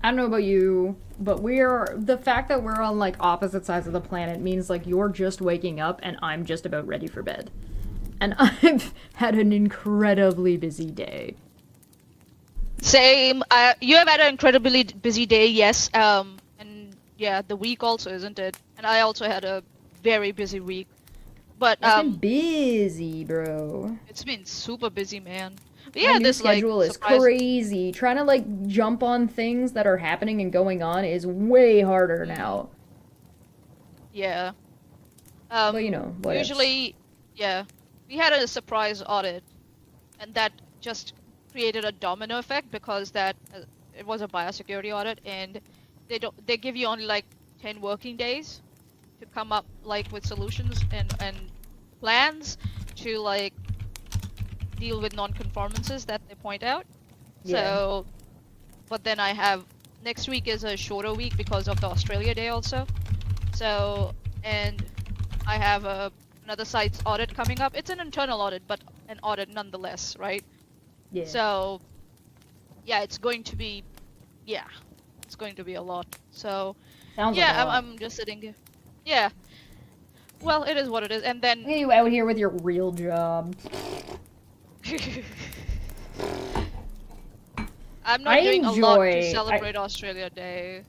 I don't know about you, but the fact that we're on like opposite sides of the planet means like you're just waking up and I'm just about ready for bed. And I've had an incredibly busy day. Same. You have had an incredibly busy day, yes. And yeah, the week also, isn't it? And I also had a very busy week. But It's been busy, bro. it's been super busy, man. But My yeah, new this schedule like is surprise. crazy. Trying to like jump on things that are happening and going on is way harder now. Yeah. But you know, what ifs. Usually, yeah, we had a surprise audit, and that just created a domino effect because it was a biosecurity audit, and they give you only like 10 working days to come up like with solutions and plans to like deal with non-conformances that they point out. Yeah. So, but then I have next week is a shorter week because of the Australia Day also. So, and I have another site's audit coming up. It's an internal audit, but an audit nonetheless, right? Yeah. So, yeah, it's going to be a lot. So, Sounds yeah, like a lot. I'm just sitting here. Yeah. Well, it is what it is. And then Look at you out here with your real job. I'm not doing a lot to celebrate Australia Day.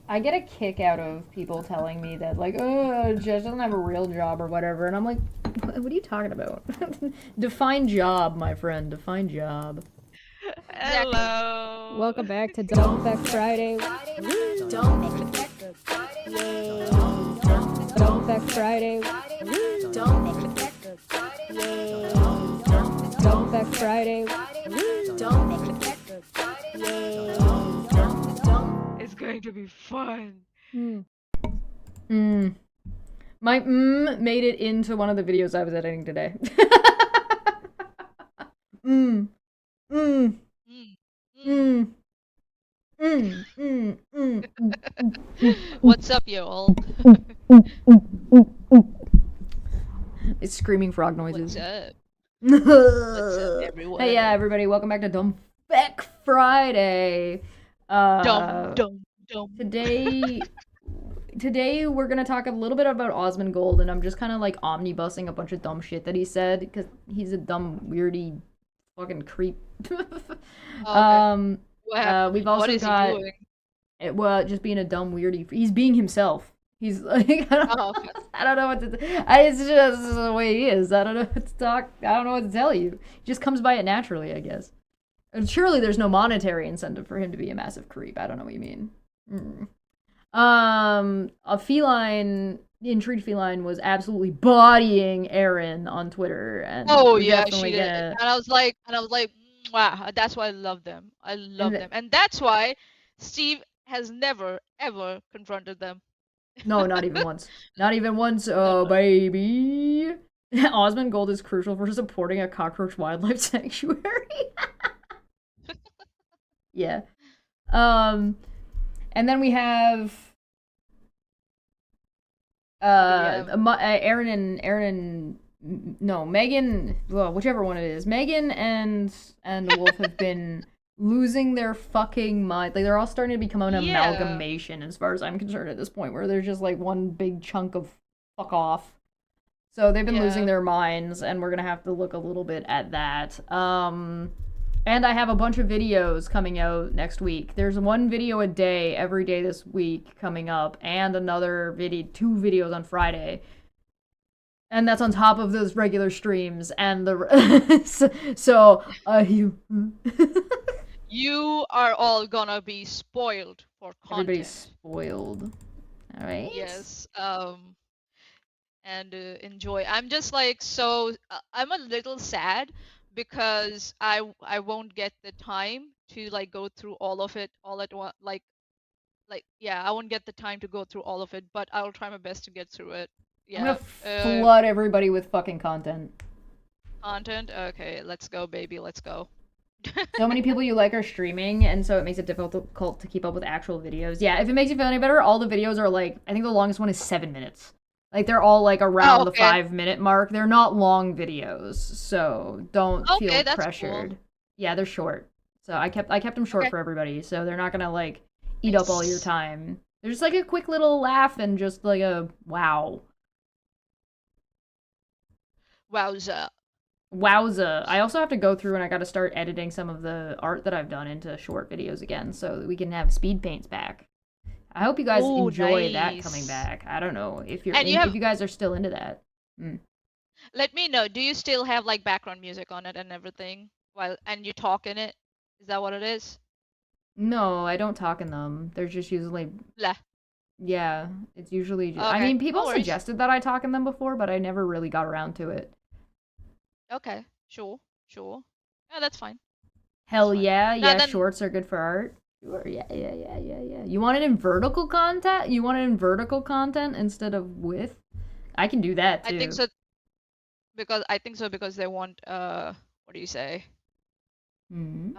I get a kick out of people telling me that, like, oh, Jess doesn't have a real job or whatever, and I'm like, what are you talking about? Define job, my friend. Define job. Hello. Welcome back to Don't Feck Friday. Don't Feck Friday. Don't Feck Friday. Don't Feck Friday. Don't Feck Friday. Don't Feck It's going to be fun. My made it into one of the videos I was editing today. What's up, y'all? It's screaming frog noises. What's up? What's up, everyone? Hey, yeah, everybody, welcome back to Dumb Feck Friday. Dumb. Today we're gonna talk a little bit about Osmond Gold, and I'm just kind of like omnibussing a bunch of dumb shit that he said because he's a dumb, weirdy, fucking creep. Okay. We've also What is got he doing? well, just being a dumb weirdy. He's being himself. He's like, Okay. I don't know what to. It's just the way he is. I don't know what to talk. I don't know what to tell you. He just comes by it naturally, I guess. And surely there's no monetary incentive for him to be a massive creep. I don't know what you mean. A feline, intrigued feline, was absolutely bodying Erin on Twitter, and Oh we're yeah, definitely she did. gonna. And I was like, wow, that's why I love them. I love them. And that's why Steve has never, ever confronted them. No, not even once. Not even once. Oh, baby. Osmond Gold is crucial for supporting a cockroach wildlife sanctuary. Yeah. And then we have Erin and no, Megan, well, whichever one it is. Megan and the wolf have been losing their fucking mind. Like, they're all starting to become an amalgamation, as far as I'm concerned at this point, where they're just like one big chunk of fuck off. So they've been losing their minds, and we're gonna have to look a little bit at that. And I have a bunch of videos coming out next week. There's one video a day, every day this week coming up, and another video, 2 videos on Friday. And that's on top of those regular streams, and You are all gonna be spoiled for content. Everybody's spoiled. All right. Yes. And enjoy. I'm just like I'm a little sad because I won't get the time to like go through all of it all at once. Yeah, I won't get the time to go through all of it, but I'll try my best to get through it. Yeah. I'm gonna flood everybody with fucking content. Content? Okay, let's go, baby. Let's go. So many people you like are streaming, and so it makes it difficult to keep up with actual videos. Yeah, if it makes you feel any better, all the videos are like, I think the longest one is 7 minutes. Like, they're all like around the 5-minute mark. They're not long videos, so don't feel pressured. Cool. Yeah, they're short. So I kept them short for everybody, so they're not gonna like eat up all your time. There's just like a quick little laugh and just like a wow. Wowza. Wowza. I also have to go through and I gotta start editing some of the art that I've done into short videos again so that we can have speed paints back. I hope you guys Ooh, enjoy that nice. coming back. I don't know if you're And if you guys are still into that. Let me know. Do you still have like background music on it and everything and you talk in it? Is that what it is? No, I don't talk in them. They're just usually Blah. yeah, it's usually just, I Okay, mean, people no worries. suggested that I talk in them before, but I never really got around to it. Okay, sure. Yeah, that's fine. Hell fine. yeah, Now yeah, then- shorts are good for art. Sure, yeah. You want it in vertical content? You want it in vertical content instead of width? I can do that too. I think so because they want what do you say? Hmm.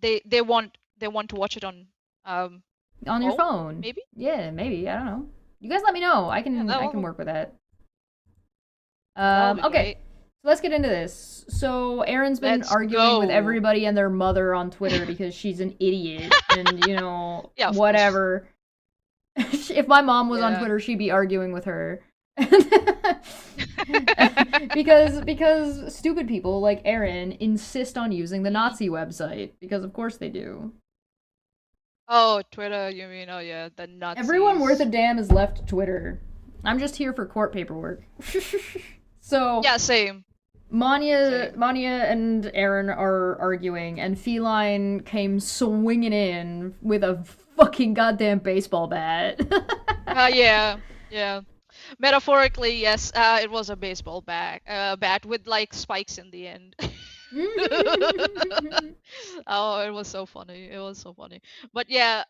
They want to watch it on On your phone. maybe? Yeah, maybe. I don't know. You guys let me know. I can Yeah, I can work with that. That'll be Okay. great. So let's get into this. So Erin's been Let's arguing with go. everybody and their mother on Twitter because she's an idiot and you know Yeah, of whatever. If my mom was on Yeah. Twitter, she'd be arguing with her. because stupid people like Erin insist on using the Nazi website because of course they do. Oh, Twitter, you mean? Oh yeah, the Nazis. Everyone worth a damn has left Twitter. I'm just here for court paperwork. So Yeah, same. Manya and Erin are arguing, and Feline came swinging in with a fucking goddamn baseball bat. Yeah. Metaphorically, yes, it was a baseball bat with like spikes in the end. Oh, it was so funny. But yeah,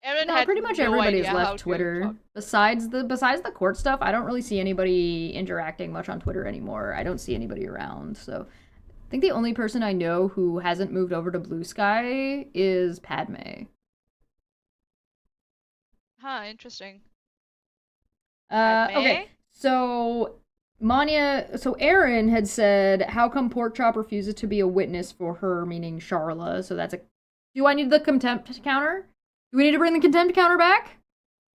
Erin No, had pretty much no everybody's idea how left to Twitter. talk. Besides the court stuff, I don't really see anybody interacting much on Twitter anymore. I don't see anybody around. So I think the only person I know who hasn't moved over to Bluesky is Padme. Huh, interesting. Okay. So Erin had said, how come Pork Chop refuses to be a witness for her, meaning Charla? So that's do I need the contempt counter? Do we need to bring the contempt counter back?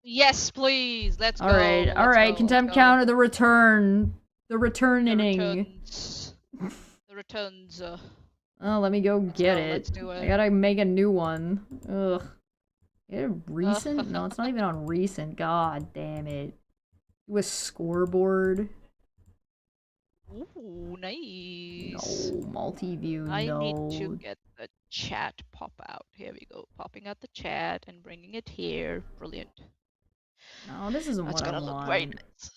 Yes, please. Let's go. All right. Contempt counter, the return inning. The returns. Oh, let me go get it. Let's do it. I gotta make a new one. Ugh. Is it recent? No, it's not even on recent. God damn it. Do a scoreboard. Ooh, nice. No, multi-view, I no. need to get the chat pop out. Here we go. Popping out the chat and bringing it here. Brilliant. No, this isn't That's what I gonna look want. very nice.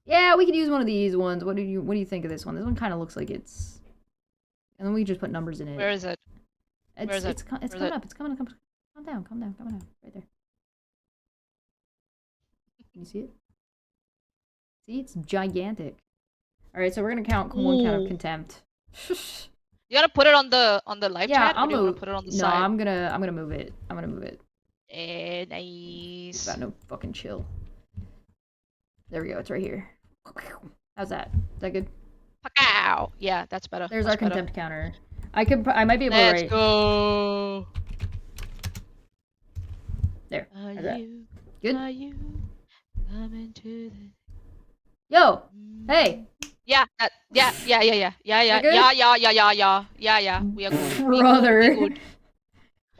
Yeah, we could use one of these ones. What do you think of this one? This one kind of looks like it's, and then we just put numbers in it. Where is it? It's, where is it? It's Where is coming it? up. It's coming. Calm down. Right there. Can you see it? See, it's gigantic. All right, so we're gonna count one count of Ooh. contempt. You gotta put it on the live Yeah, chat. Or I'll do you wanna move. put it on the No, side. I'm gonna move it. Nice. Got no fucking chill. There we go. It's right here. How's that? Is that good? Pow! Yeah, that's better. There's Much our better. contempt counter. I might be able Let's to write. go. There. Are How's that? you? Good? Are you coming to the? Yo! Hey! Yeah. Yeah. That good? Yeah. We are good. Brother. We good.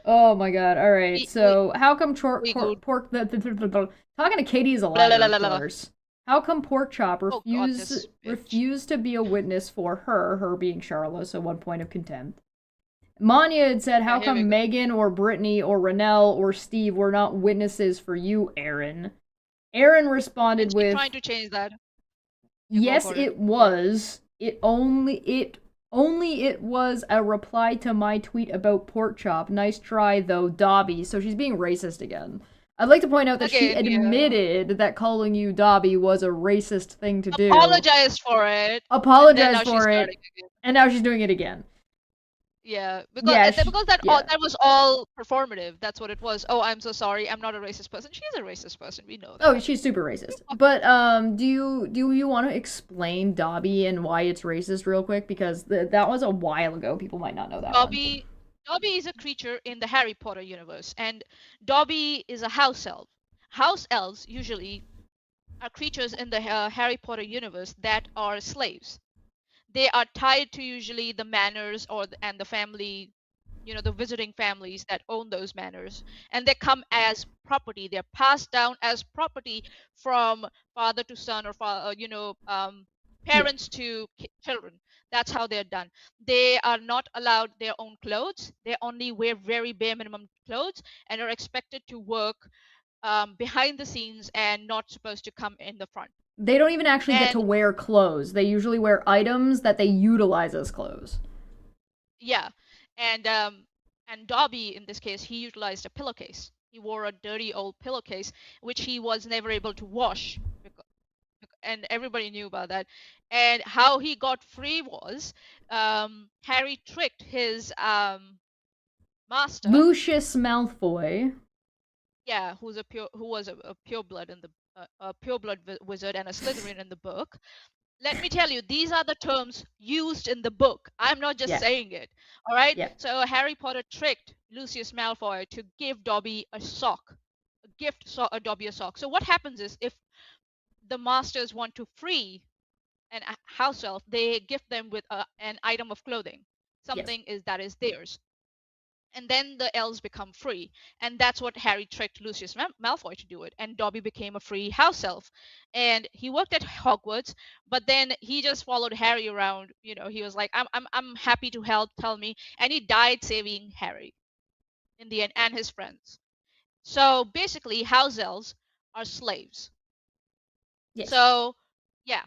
Oh my god. Alright, so how come we good. pork... Talking to Katie is a Blah, liar, blah, blah, of blah. course. How come Pork Chop Oh God, this bitch. refused to be a witness for her being Charlotte, so 1 point of contempt. Manya had said, how here we come go. Megan or Brittany or Renelle or Steve were not witnesses for you, Erin? Erin responded And she's with, trying to change that. You go yes, for it was. It was a reply to my tweet about Pork Chop. Nice try, though, Dobby. So she's being racist again. I'd like to point out that she Again, yeah. admitted that calling you Dobby was a racist thing to do. Apologized for it. Apologized and then now for she's it, starting again. and now she's doing it again. Yeah, because Yeah, that was all performative. That's what it was. Oh, I'm so sorry. I'm not a racist person. She's a racist person. We know that. Oh, she's super racist. But do you want to explain Dobby and why it's racist real quick? Because that was a while ago. People might not know that one. Dobby is a creature in the Harry Potter universe, and Dobby is a house elf. House elves usually are creatures in the Harry Potter universe that are slaves. They are tied to usually the manors and the family, the visiting families that own those manors, and they come as property. They're passed down as property from father to son, or Yeah. parents to children. That's how they're done. They are not allowed their own clothes. They only wear very bare minimum clothes and are expected to work behind the scenes and not supposed to come in the front. They don't even actually get to And wear clothes. They usually wear items that they utilize as clothes. yeah, and Dobby in this case, he utilized a pillowcase. He wore a dirty old pillowcase which he was never able to wash, and everybody knew about that. And how he got free was Harry tricked his master, Lucius Malfoy. yeah, who was a pureblood in the a pureblood wizard and a Slytherin in the book. Let me tell you, these are the terms used in the book. I'm not just Yeah. saying it. All right? Yeah. So Harry Potter tricked Lucius Malfoy to give Dobby a sock, a Dobby a sock. So what happens is, if the masters want to free an house elf, they gift them with an item of clothing, Yes. something that is theirs, and then the elves become free. And that's what Harry tricked Lucius Malfoy to do it, and Dobby became a free house elf. And he worked at Hogwarts, but then he just followed Harry around. He was like, I'm happy to help, tell me. And he died saving Harry in the end, and his friends. So basically, house elves are slaves. Yes. So yeah,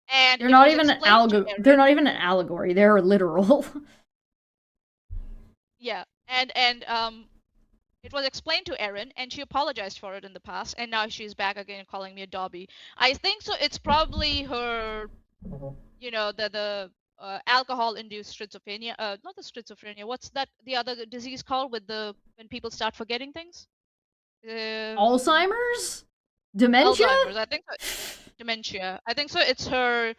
and They're it not was even explained to Erin. They're not even an allegory. They're literal. Yeah, and it was explained to Erin, and she apologized for it in the past, and now she's back again calling me a Dobby. I think so. It's probably her, the alcohol-induced schizophrenia. Not the schizophrenia. What's that? The other disease called when people start forgetting things? Alzheimer's? Dementia? Alzheimer's. I think so. Dementia. I think so. It's her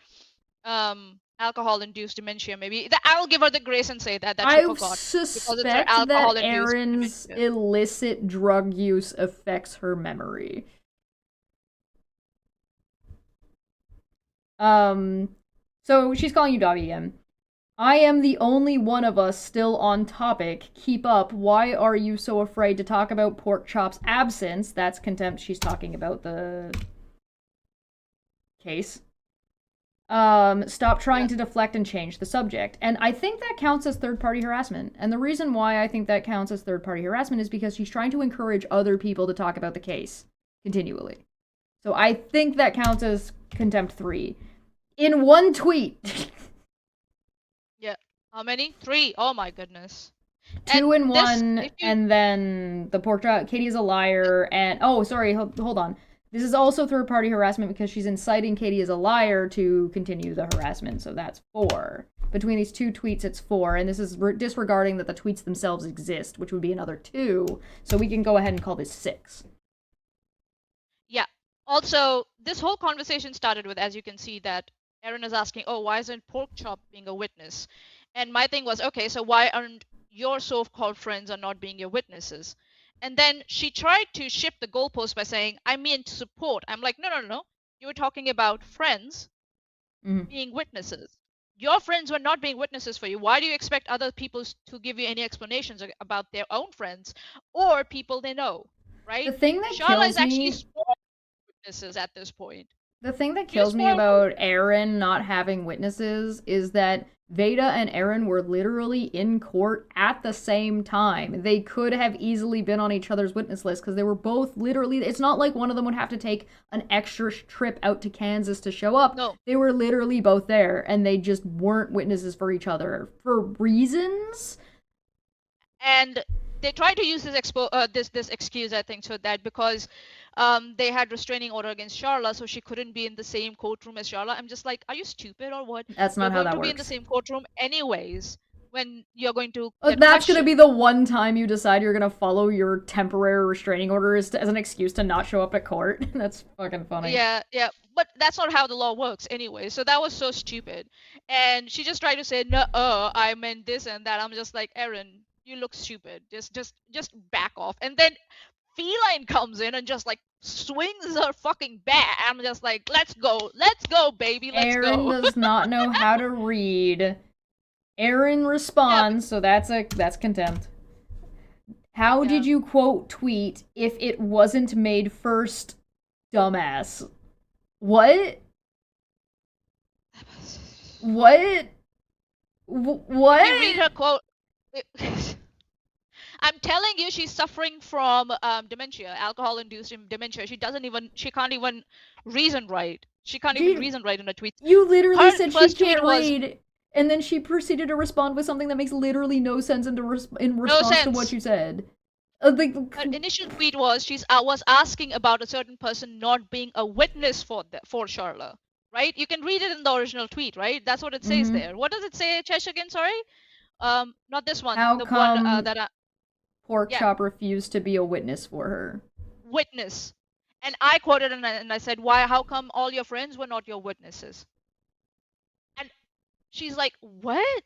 alcohol-induced dementia. Maybe I'll give her the grace and say that she I forgot, because it's her suspect that alcohol-induced Erin's dementia. illicit drug use affects her memory. So she's calling you Dobby again. I am the only one of us still on topic. Keep up. Why are you so afraid to talk about Porkchop's absence? That's contempt. She's talking about the case. Stop trying to deflect and change the subject. And I think that counts as third-party harassment. And the reason why I think that counts as third-party harassment is because she's trying to encourage other people to talk about the case continually. So I think that counts as contempt 3. In one tweet. Yeah. How many? 3. Oh my goodness. 2 in 1, and then the pork chop. Katie is a liar, and oh, sorry, hold on. This is also third-party harassment because she's inciting Katie as a liar to continue the harassment, so that's 4. Between these 2 tweets, it's 4, and this is disregarding that the tweets themselves exist, which would be another 2, so we can go ahead and call this 6. Yeah. Also, this whole conversation started with, as you can see, that Erin is asking, oh, why isn't Porkchop being a witness? And my thing was, okay, so why aren't your so-called friends are not being your witnesses? And then she tried to shift the goalpost by saying, I mean support. I'm like, no. You were talking about friends being witnesses. Your friends were not being witnesses for you. Why do you expect other people to give you any explanations about their own friends or people they know, right? The thing that Charlotte kills is actually me... sworn witnesses at this point. The thing that kills me about Erin not having witnesses is that Veda and Erin were literally in court at the same time. They could have easily been on each other's witness list because they were both literally... It's not like one of them would have to take an extra trip out to Kansas to show up. No. They were literally both there, and they just weren't witnesses for each other for reasons. And they tried to use this excuse, I think, so that because they had restraining order against Charla, so she couldn't be in the same courtroom as Charla. I'm just like, are you stupid or what? That's not how that You're going to be in works. the same courtroom anyways when you're going to That's going to be the one time you decide you're going to follow your temporary restraining order as an excuse to not show up at court. That's fucking funny. Yeah, but that's not how the law works anyway, so that was so stupid. And she just tried to say, no, I meant this and that. I'm just like, Erin, You look stupid. Just back off. And then Feline comes in and just like swings her fucking bat. I'm just like, let's go, baby, let's Erin go. does not know how to read. Erin responds, so that's contempt. How Yeah. did you quote tweet if it wasn't made first, dumbass? What? What? What? You read her quote. I'm telling you, she's suffering from dementia, alcohol-induced dementia. She can't even reason right. She can't even reason right in a tweet. You literally Her said she first can't tweet was- read, and then she proceeded to respond with something that makes literally no sense in response to sense. what you said. Her initial tweet was was asking about a certain person not being a witness for Charla, right? You can read it in the original tweet, right? That's what it says Mhm. there. What does it say, Chesh, again? Sorry, not this one. How the come one that Pork yeah. Chop refused to be a witness for her? witness, and I quoted and I said, "Why? How come all your friends were not your witnesses?" And she's like, "What?"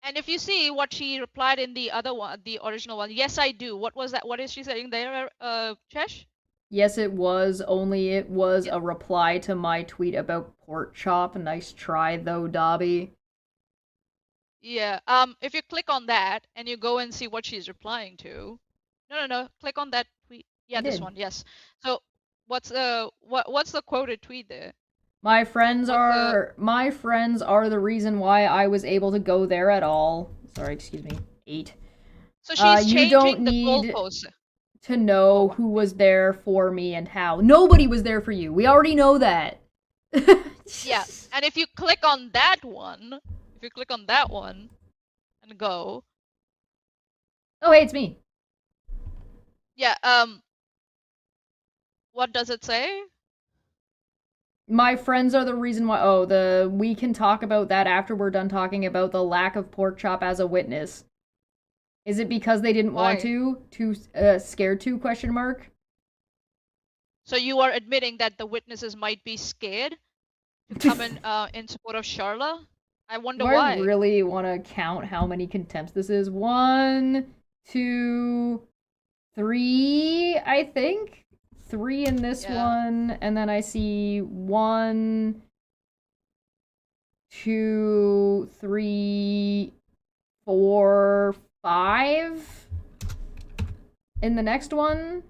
And if you see what she replied in the other one, the original one, yes, I do. What was that? What is she saying there, Chesh? Yes, it was, only it was a reply to my tweet about Pork Chop. Nice try, though, Dobby. Yeah. If you click on that and you go and see what she's replying to, no, click on that tweet. Yeah, I this did. one. Yes. So, what's the quoted tweet there? My friends What's are the reason why I was able to go there at all. Sorry, excuse me. 8. So she's you changing don't the need goalposts. to know who was there for me and how. Nobody was there for you. We already know that. Yeah. And if you click on that one, and go, Oh, hey, it's me. yeah. What does it say? My friends are the reason why. Oh, we can talk about that after we're done talking about the lack of Pork Chop as a witness. Is it because they didn't want Why? to? Scared to? Question mark. So you are admitting that the witnesses might be scared to come in support of Charla? I wonder Do why. I really want to count how many contempts this is? 1, 2, 3, I think. 3 in this one, and then I see 1, 2, 3, 4, 5 in the next one.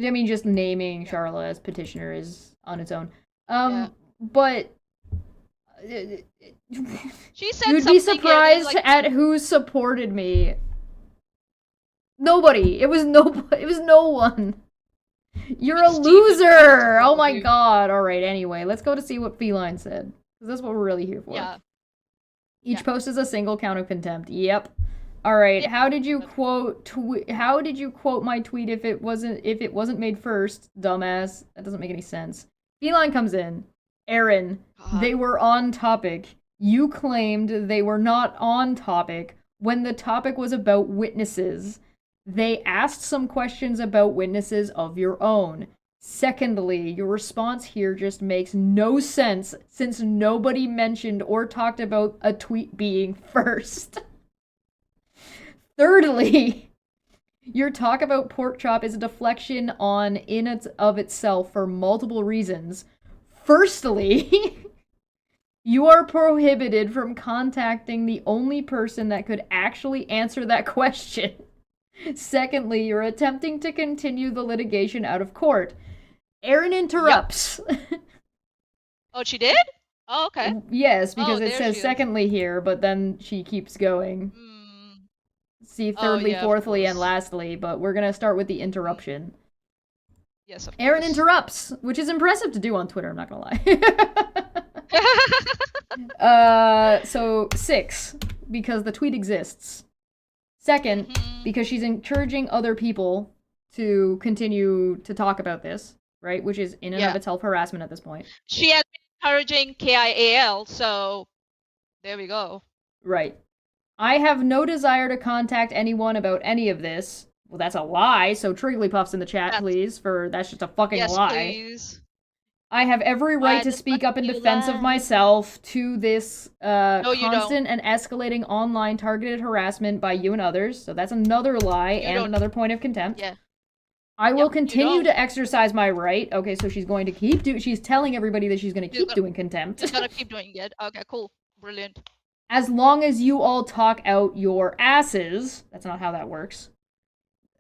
I mean, just naming Charla as petitioner is on its own. But She said you'd be surprised at who supported me. Nobody. It was no one. You're a loser. Oh my god. All right. Anyway, let's go to see what Feline said, because that's what we're really here for. Yeah. Each post is a single count of contempt. Yep. All right. How did you quote my tweet if it wasn't made first, dumbass? That doesn't make any sense. Feline comes in. Erin, they were on topic. You claimed they were not on topic when the topic was about witnesses. They asked some questions about witnesses of your own. Secondly, your response here just makes no sense since nobody mentioned or talked about a tweet being first. Thirdly, your talk about Pork Chop is a deflection on in and of itself for multiple reasons. Firstly, you are prohibited from contacting the only person that could actually answer that question. Secondly, you're attempting to continue the litigation out of court. Erin interrupts. Oh, she did? Oh, okay. Yes, because it there says she is. secondly here, but then she keeps going. See, thirdly, yeah, of fourthly, and course. lastly, but we're gonna start with the interruption. Yes, of Erin course. interrupts, which is impressive to do on Twitter, I'm not gonna lie. So 6, because the tweet exists. Second, because she's encouraging other people to continue to talk about this, right? Which is in and of itself harassment at this point. She has been encouraging KIAL, so there we go. Right. I have no desire to contact anyone about any of this. Well, that's a lie, so Trigglypuff's in the chat, please, for that's just a fucking Yes, lie. please. I have every right Why to the speak fuck up in you defense of lie? myself to this You don't. constant and escalating online targeted harassment by you and others. So that's another lie You and don't. another point of contempt. Yeah. I will Yep, you continue don't. to exercise my right. Okay, so she's going to keep she's telling everybody that she's going to You're keep gonna, doing contempt. you're gonna keep doing it. Okay, cool. Brilliant. As long as you all talk out your asses. That's not how that works.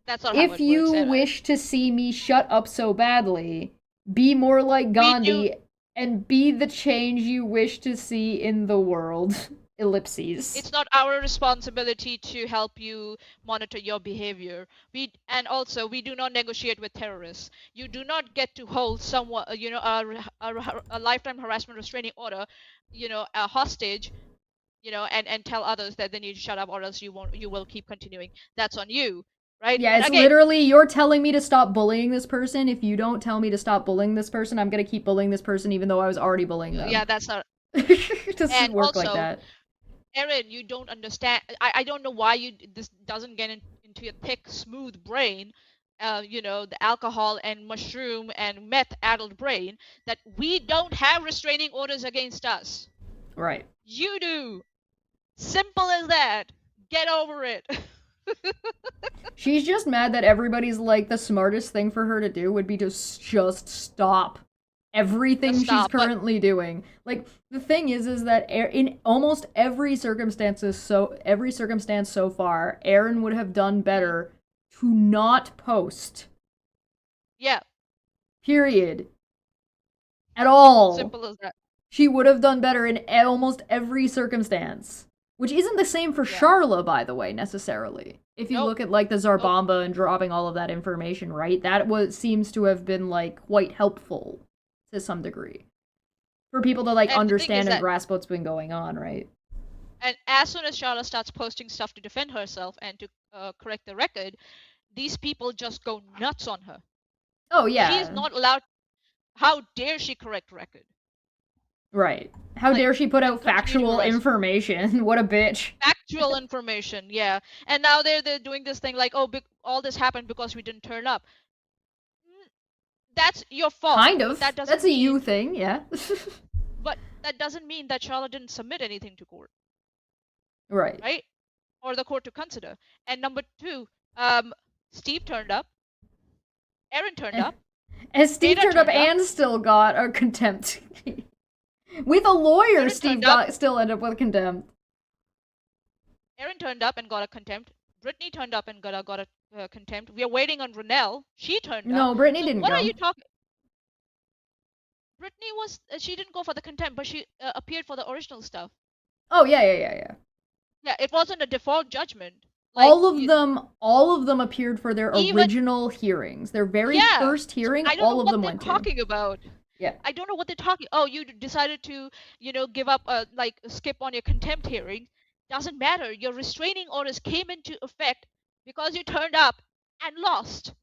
That's not how If it you works. wish to see me shut up so badly, be more like Gandhi and be the change you wish to see in the world. Ellipses. It's not our responsibility to help you monitor your behavior. And also we do not negotiate with terrorists. You do not get to hold someone, a lifetime harassment restraining order, a hostage, and tell others that they need to shut up or else you will keep continuing. That's on you, right? Yeah, And it's again, literally you're telling me to stop bullying this person. If you don't tell me to stop bullying this person, I'm gonna keep bullying this person even though I was already bullying them. yeah, that's not. It doesn't And work like also, that. Erin, you don't understand. I don't know why this doesn't get into your thick, smooth brain, the alcohol and mushroom and meth-addled brain, that we don't have restraining orders against us. Right. You do. Simple as that. Get over it. She's just mad that everybody's like the smartest thing for her to do would be to just stop everything she's currently doing. Like the thing is that in almost every circumstance so far, Erin would have done better to not post. Yeah. Period. At all. Simple as that. She would have done better in almost every circumstance. Which isn't the same for Sharla, by the way, necessarily. If you look at like the Zarbamba and dropping all of that information, right? That seems to have been like quite helpful to some degree. For people to like understand and grasp what's been going on, right? And as soon as Sharla starts posting stuff to defend herself and to correct the record, these people just go nuts on her. Oh, yeah. She is not allowed. How dare she correct record? Right. How dare she put out factual information? What a bitch. Factual information, yeah. And now they're doing this thing like, oh, all this happened because we didn't turn up. That's your fault. Kind of. That's a you thing, yeah. But that doesn't mean that Charlotte didn't submit anything to court. Right. Right? Or the court to consider. And number two, Steve turned up. Erin turned up. And Steve turned up and still got a contempt. With a lawyer, Erin Steve still ended up with contempt. Erin turned up and got a contempt. Brittany turned up and got a contempt. We are waiting on Renelle. She turned up. No, Brittany didn't go. What are you talking? Brittany she didn't go for the contempt, but she appeared for the original stuff. Oh, yeah. Yeah, it wasn't a default judgment. Like, all of them appeared for their original hearings. Their very first hearing, all of them went to. I don't know what they're talking about. Yeah. I don't know what they're talking. Oh, you decided to, give up, skip on your contempt hearing. Doesn't matter. Your restraining orders came into effect because you turned up and lost.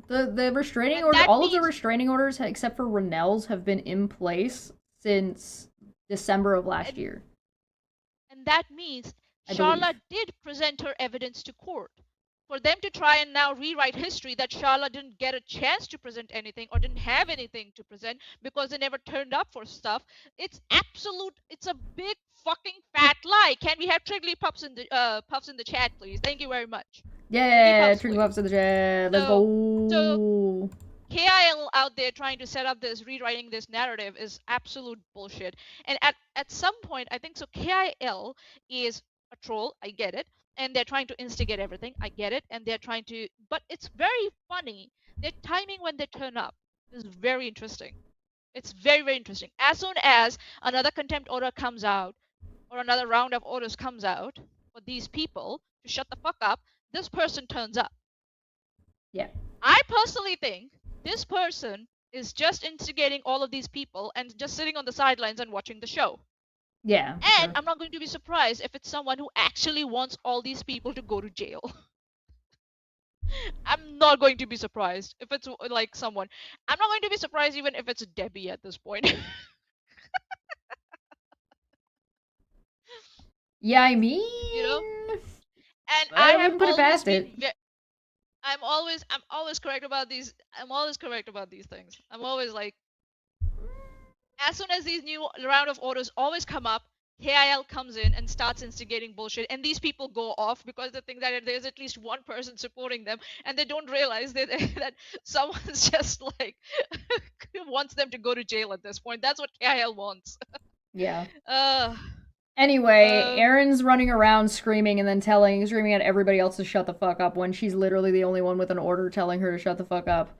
The restraining order, all of the restraining orders except for Renelle's have been in place since December of last year. And that means Charlotte did present her evidence to court. For them to try and now rewrite history that Charlotte didn't get a chance to present anything or didn't have anything to present because they never turned up for stuff, it's a big fucking fat lie. Can we have Triggly Puffs in the chat, please? Thank you very much. Yeah, Triggly Puffs in the chat. Let's go. So KIL out there trying to set up rewriting this narrative is absolute bullshit. And at some point, I think so. KIL is a troll. I get it. And they're trying to instigate everything. I get it. And they're trying to... But it's very funny. Their timing when they turn up is very interesting. It's very, very interesting. As soon as another contempt order comes out, or another round of orders comes out for these people to shut the fuck up, this person turns up. Yeah. I personally think this person is just instigating all of these people and just sitting on the sidelines and watching the show. Yeah. And sure. I'm not going to be surprised if it's someone who actually wants all these people to go to jail. I'm not going to be surprised if it's like someone. I'm not going to be surprised even if it's Debbie at this point. Yeah, I mean, and I wouldn't put it past it. I'm always correct about these. I'm always correct about these things. I'm always like, as soon as these new round of orders always come up, KIL comes in and starts instigating bullshit, and these people go off because they think that there's at least one person supporting them, and they don't realize that that someone's just like wants them to go to jail at this point. That's what KIL wants. Yeah. Uh, Anyway, Um, Erin's running around screaming and then screaming at everybody else to shut the fuck up when she's literally the only one with an order telling her to shut the fuck up.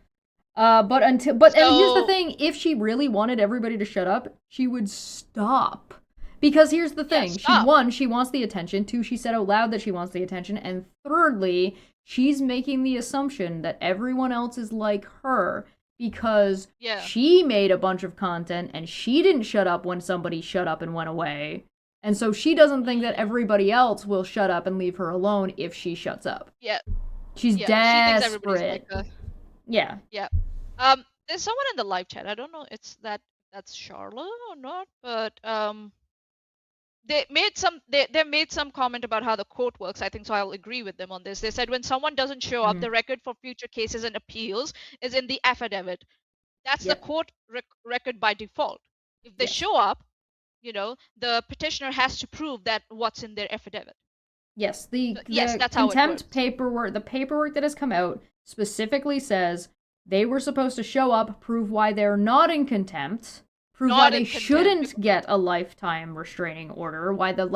And here's the thing, if she really wanted everybody to shut up, she would stop. Because here's the thing, she wants the attention, two, she said out loud that she wants the attention, and thirdly, she's making the assumption that everyone else is like her because she made a bunch of content and she didn't shut up when somebody shut up and went away. And so she doesn't think that everybody else will shut up and leave her alone if she shuts up. Yeah. She's She desperate. thinks everybody's like her. Yeah. Yeah. There's someone in the live chat. I don't know that's Charlotte or not, but they made some comment about how the court works. I think so. I'll agree with them on this. They said when someone doesn't show up, the record for future cases and appeals is in the affidavit. That's the court record by default. If they show up, the petitioner has to prove that what's in their affidavit. Yes, that's how it contempt works. paperwork, the paperwork that has come out specifically says they were supposed to show up, prove why they're not in contempt, prove why they shouldn't get a lifetime restraining order, why the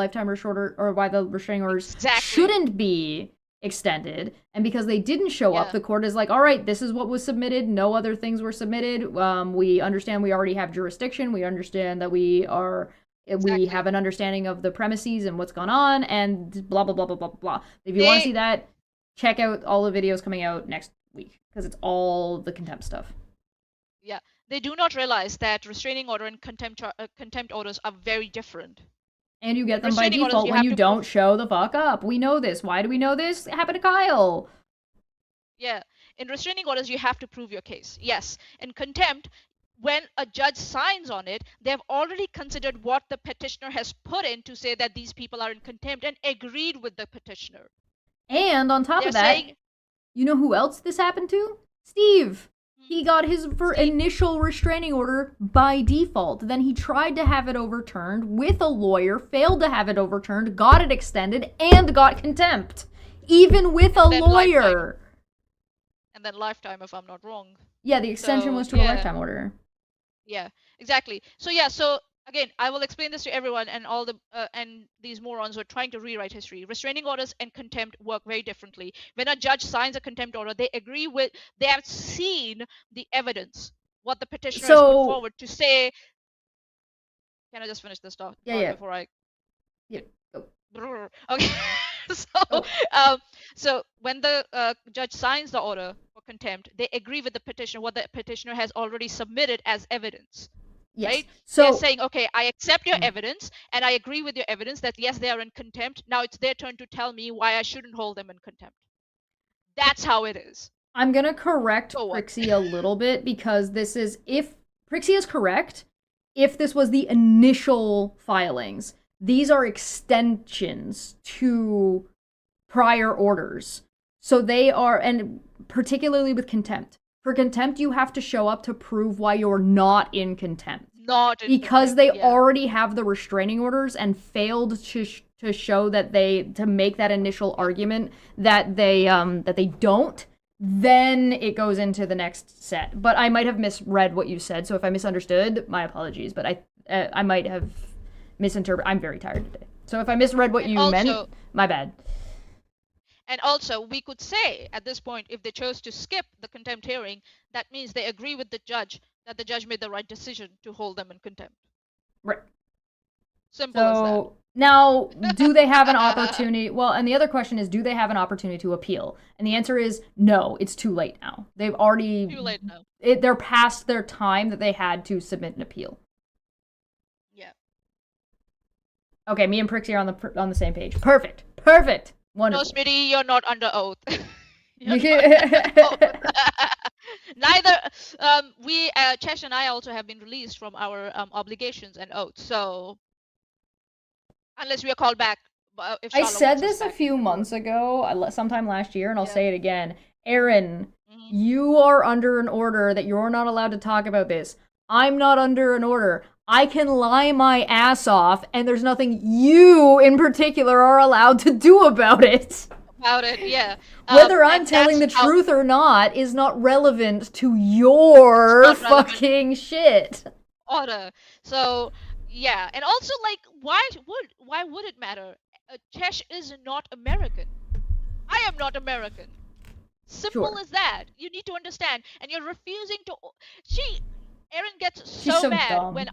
restraining orders shouldn't be extended, and because they didn't show up, the court is like, all right, this is what was submitted, no other things were submitted, we understand we already have jurisdiction, we understand that we have an understanding of the premises and what's gone on, and blah, blah, blah, blah, blah, blah. If you want to see that, check out all the videos coming out next week, because it's all the contempt stuff. Yeah, they do not realize that restraining order and contempt orders are very different. And you get them by default when you don't show the fuck up. We know this. Why do we know this? It happened to Kyle. Yeah, in restraining orders, you have to prove your case. Yes, in contempt, when a judge signs on it, they've already considered what the petitioner has put in to say that these people are in contempt and agreed with the petitioner. And on top of that, you know who else this happened to? Steve. He got his initial restraining order by default. Then he tried to have it overturned with a lawyer, failed to have it overturned, got it extended, and got contempt. Even with a lawyer. And then lifetime, if I'm not wrong. Yeah, the extension was to a lifetime order. Yeah, exactly. So again, I will explain this to everyone and all the and these morons who are trying to rewrite history. Restraining orders and contempt work very differently. When a judge signs a contempt order, they have seen the evidence, what the petitioner has put forward to say. Can I just finish this talk before I? Yeah. Okay. So when the judge signs the order for contempt, they agree with the petitioner what the petitioner has already submitted as evidence. Yes. Right? So they're saying, okay, I accept your evidence and I agree with your evidence that yes, they are in contempt. Now it's their turn to tell me why I shouldn't hold them in contempt. That's how it is. I'm gonna correct Prixie a little bit because if Prixie is correct, if this was the initial filings, these are extensions to prior orders. So they are, and particularly with contempt. For contempt, you have to show up to prove why you're not in contempt. Because they already have the restraining orders and failed to show that to make that initial argument that they don't, then it goes into the next set. But I might have misread what you said, so if I misunderstood, my apologies. But I might have misinterpreted. I'm very tired today. So if I misread what you meant, my bad. And also, we could say at this point, if they chose to skip the contempt hearing, that means they agree with the judge that the judge made the right decision to hold them in contempt. Right. Simple as that. Now, do they have an opportunity? Well, and the other question is, do they have an opportunity to appeal? And the answer is no, it's too late now. They've already... Too late now. They're past their time that they had to submit an appeal. Yeah. Okay, me and Prixie are on the same page. Perfect. Wonderful. No, Smitty, you're not under oath. Neither, Chesh and I also have been released from our obligations and oaths. So, unless we are called back. If I said this a few months ago, sometime last year, and I'll say it again. Erin, you are under an order that you're not allowed to talk about this. I'm not under an order. I can lie my ass off, and there's nothing you in particular are allowed to do about it. Yeah. Whether I'm telling the truth or not is not relevant to your fucking shit. Order. So, yeah. And also, like, why would it matter? Chesh is not American. I am not American. Simple as that. You need to understand. And you're refusing to... Erin gets so mad dumb. when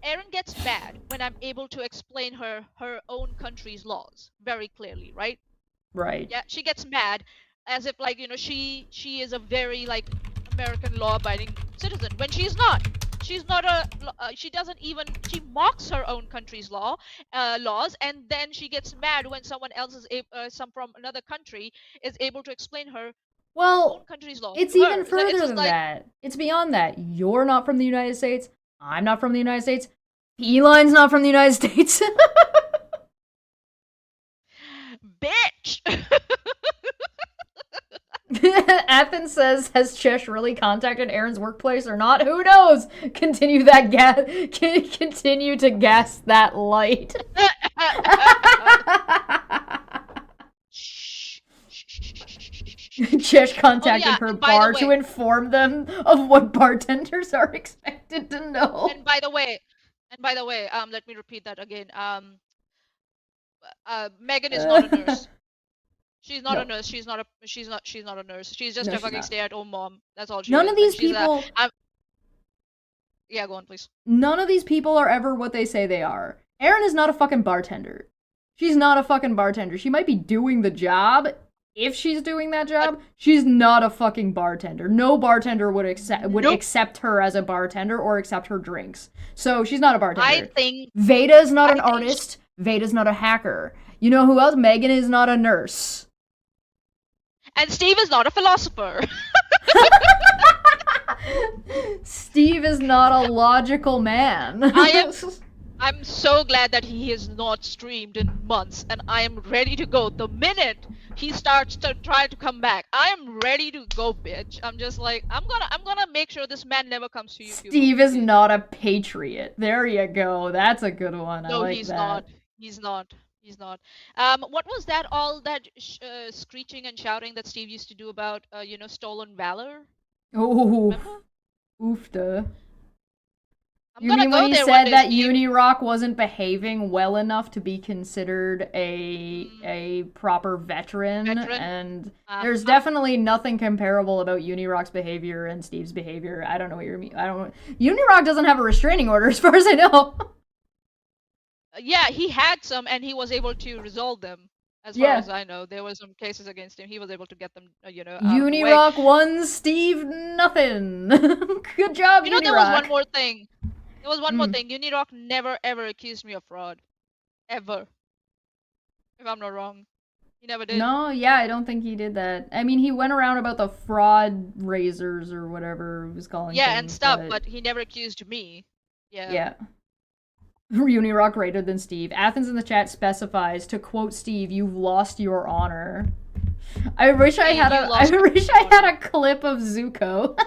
Erin gets mad when I'm able to explain her own country's laws very clearly, right? Right. Yeah, she gets mad as if, like, she is a very, like, American law-abiding citizen when she's not. She's not she mocks her own country's laws, and then she gets mad when someone else is from another country is able to explain her own country's law. It's even further than that. It's beyond that. You're not from the United States. I'm not from the United States. P-Line's not from the United States. Bitch! Athens says, has Chesh really contacted Erin's workplace or not? Who knows? Continue to gas that light. Chesh contacted her bar to inform them of what bartenders are expected to know. And by the way, let me repeat that again. Megan is not a nurse. She's not a nurse. She's not a nurse. She's just a fucking stay-at-home mom. That's all she is. None of these people... Yeah, go on, please. None of these people are ever what they say they are. Erin is not a fucking bartender. She's not a fucking bartender. She might be doing the job. If she's doing that job, she's not a fucking bartender. No bartender would accept her as a bartender or accept her drinks. So she's not a bartender. Veda is not an artist. Veda's not a hacker. You know who else? Megan is not a nurse. And Steve is not a philosopher. Steve is not a logical man. I'm so glad that he has not streamed in months, and I am ready to go. The minute he starts to try to come back, I am ready to go, bitch. I'm just like, I'm gonna make sure this man never comes to you. Steve is not a patriot. There you go. That's a good one. No, I like he's that. not. He's not. What was that? All that screeching and shouting that Steve used to do about, stolen valor? Oh, oofda. You mean when he said that Unirock wasn't behaving well enough to be considered a proper veteran? And there's definitely nothing comparable about Unirock's behavior and Steve's behavior. I don't know what you mean. Unirock doesn't have a restraining order, as far as I know. Yeah, he had some, and he was able to resolve them. As far as I know, there were some cases against him. He was able to get them, Unirock won, Steve nothing. Good job, Unirock. There was one more thing. Unirock never ever accused me of fraud, ever. If I'm not wrong, he never did. No, yeah, I don't think he did that. I mean, he went around about the fraud raisers or whatever he was calling. Yeah, and stuff, but he never accused me. Yeah. Yeah. Unirock greater than Steve. Athens in the chat specifies, to quote Steve, "You've lost your honor." I wish I had a clip of Zuko.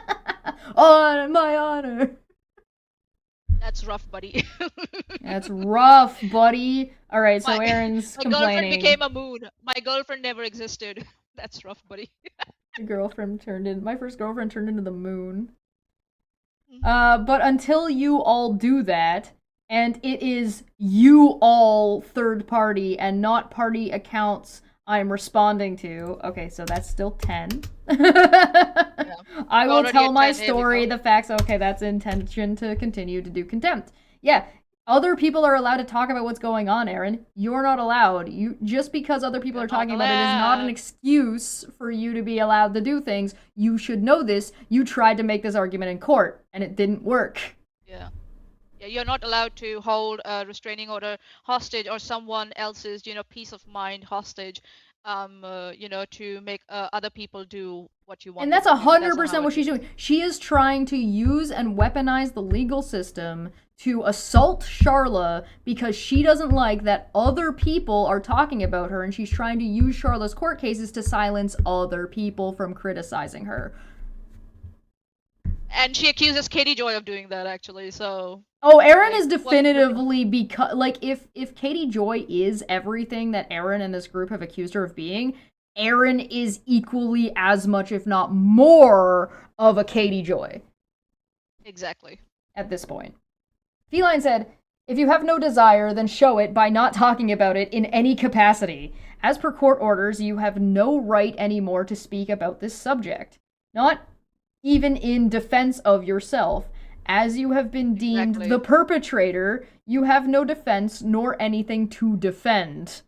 On my honor. That's rough, buddy. That's rough, buddy. All right, so Erin's my complaining. Girlfriend became a moon. My girlfriend never existed. That's rough, buddy. My first girlfriend turned into the moon. But until you all do that, and it is you all third party and not party accounts I'm responding to. Okay, so that's still 10. Yeah. I will tell my story, the facts. Okay, that's intention to continue to do contempt. Yeah, other people are allowed to talk about what's going on, Erin. You're not allowed. Just because other people are talking about it is not an excuse for you to be allowed to do things. You should know this. You tried to make this argument in court, and it didn't work. Yeah. You're not allowed to hold a restraining order hostage or someone else's, peace of mind hostage, to make other people do what you want. And that's 100% what she's doing. She is trying to use and weaponize the legal system to assault Charla because she doesn't like that other people are talking about her, and she's trying to use Charla's court cases to silence other people from criticizing her. And she accuses Katie Joy of doing that, actually, so... Oh, Erin Like, is what- definitively because, like, if Katie Joy is everything that Erin and this group have accused her of being, Erin is equally as much, if not more, of a Katie Joy Exactly. at this point. Feline said, if you have no desire, then show it by not talking about it in any capacity. As per court orders, you have no right anymore to speak about this subject. Not even in defense of yourself. As you have been deemed Exactly. the perpetrator, you have no defense nor anything to defend.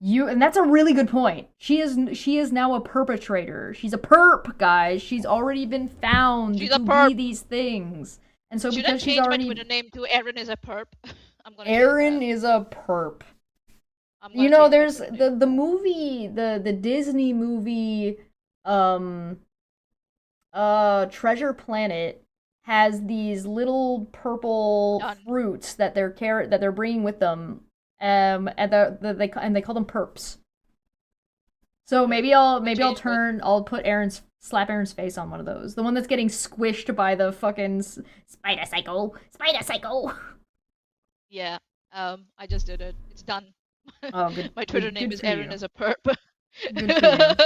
And that's a really good point. She is now a perpetrator. She's a perp, guys. She's already been found She's a to perp. be these things. And so Should I because she's change my already Twitter name to Erin is a perp? I'm gonna change Erin that. is a perp. I'm gonna You know, change my there's Twitter name. the movie, the Disney movie, Treasure Planet has these little purple Done. fruits that they're bringing with them, and they call them perps. So maybe I'll slap Aaron's face on one of those, the one that's getting squished by the fucking spider psycho. Yeah. I just did it. It's done. Oh, good. My Twitter good, name good is for Erin you. is a perp. Good for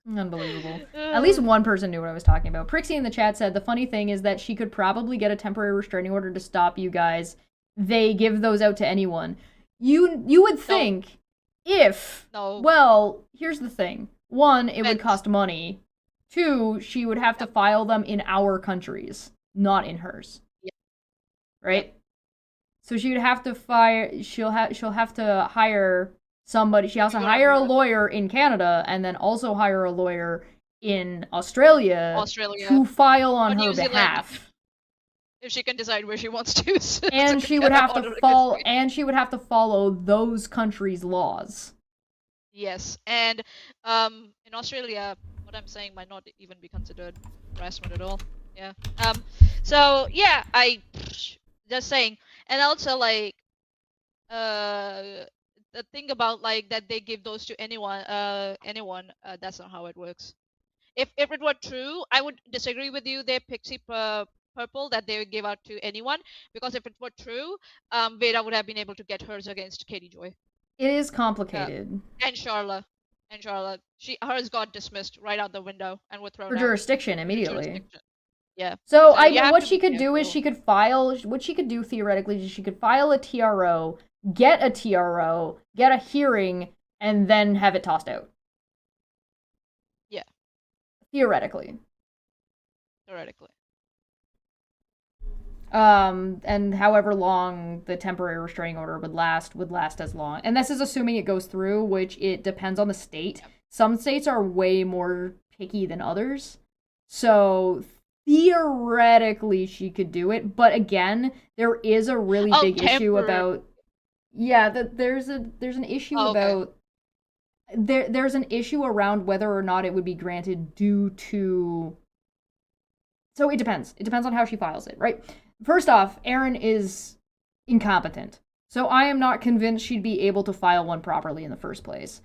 Unbelievable. At least one person knew what I was talking about. Prixie in the chat said, the funny thing is that she could probably get a temporary restraining order to stop you guys. They give those out to anyone. You would think if... No. Well, here's the thing. One, it would Depends. cost money. Two, she would have to file them in our countries, not in hers. Yep. Right? So she would have to she'll have to hire somebody. She has to hire a lawyer in Canada and then also hire a lawyer in Australia to file on her New Zealand. behalf. If she can decide where she wants to. So And to she get would an have order to against me. follow those countries' laws. Yes, and in Australia, what I'm saying might not even be considered harassment at all. Yeah. So yeah, I just saying, and also like, the thing about like that they give those to anyone, that's not how it works. If it were true, I would disagree with you there, Pixie Purple, that they would give out to anyone, because if it were true, Veda would have been able to get hers against Katie Joy. It is complicated. And Charla. Hers got dismissed right out the window and were thrown For out. jurisdiction immediately. Jurisdiction. Yeah. So you have what to she be could do is careful. what she could do theoretically is she could file a TRO, get a TRO, get a hearing, and then have it tossed out. Yeah. Theoretically. Theoretically. And however long the temporary restraining order would last as long. And this is assuming it goes through, which it depends on the state. Some states are way more picky than others. So theoretically she could do it, but again, there is a really big issue about there's an issue about there's an issue around whether or not it would be granted due to. So it depends. It depends on how she files it, right? First off, Erin is incompetent. So I am not convinced she'd be able to file one properly in the first place.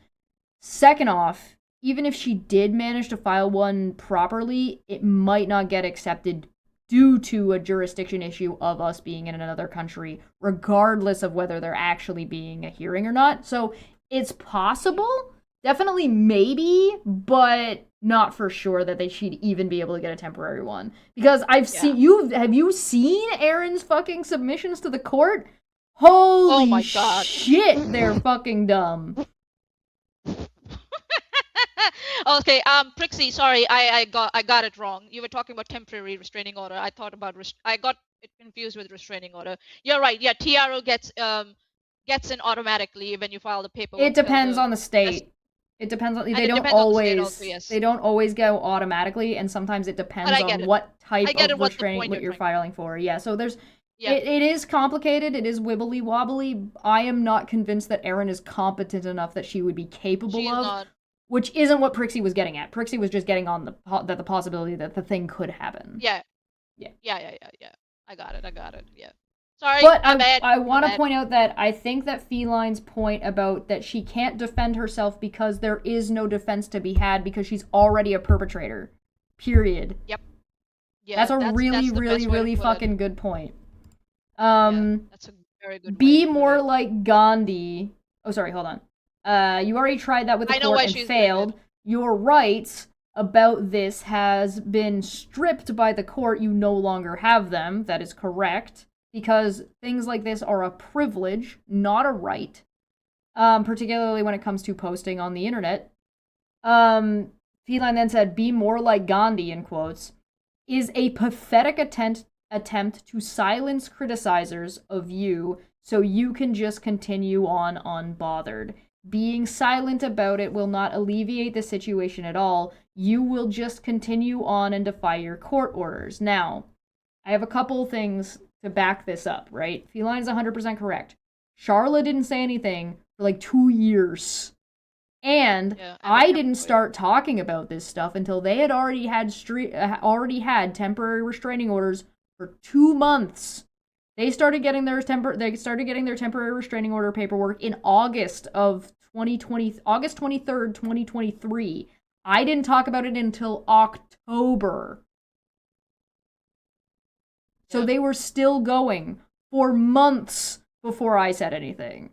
Second off, even if she did manage to file one properly, it might not get accepted due to a jurisdiction issue of us being in another country, regardless of whether there actually being a hearing or not. So it's possible, definitely maybe, but not for sure that she'd even be able to get a temporary one. Because have you seen Erin's fucking submissions to the court? Holy my God. shit, they're fucking dumb. Okay, Prixie, sorry, I got it wrong. You were talking about temporary restraining order. I thought about I got it confused with restraining order. You're right. Yeah, TRO gets in automatically when you file the paperwork. It depends on the state. It depends on they don't always go automatically, and sometimes it depends on what type of restraining what you're filing for. Yeah, so there's it is complicated. It is wibbly wobbly. I am not convinced that Erin is competent enough that she would be capable of. Not. Which isn't what Prixie was getting at. Prixie was just getting on the possibility that the thing could happen. Yeah. I got it. Yeah. Sorry, but I want to point out that I think that Feline's point about that she can't defend herself because there is no defense to be had because she's already a perpetrator. Period. Yep. Yeah, That's a that's really, the really, best way to really put it. fucking good point. Yeah, that's a very good way Be to put more it. like Gandhi. Oh, sorry, hold on. You already tried that with the I know court why and she's doing it. failed. Your rights about this has been stripped by the court. You no longer have them. That is correct. Because things like this are a privilege, not a right. Particularly when it comes to posting on the internet. Feline then said, be more like Gandhi, in quotes, is a pathetic attempt to silence criticizers of you so you can just continue on unbothered. Being silent about it will not alleviate the situation at all. You will just continue on and defy your court orders. Now, I have a couple things to back this up, right? Feline is 100% correct. Charlotte didn't say anything for like 2 years. And Yeah, I didn't start talking about this stuff until they had already had temporary restraining orders for 2 months. They started getting their temporary restraining order paperwork in August of 2020, August 23rd, 2023. I didn't talk about it until October. So Yeah. they were still going for months before I said anything.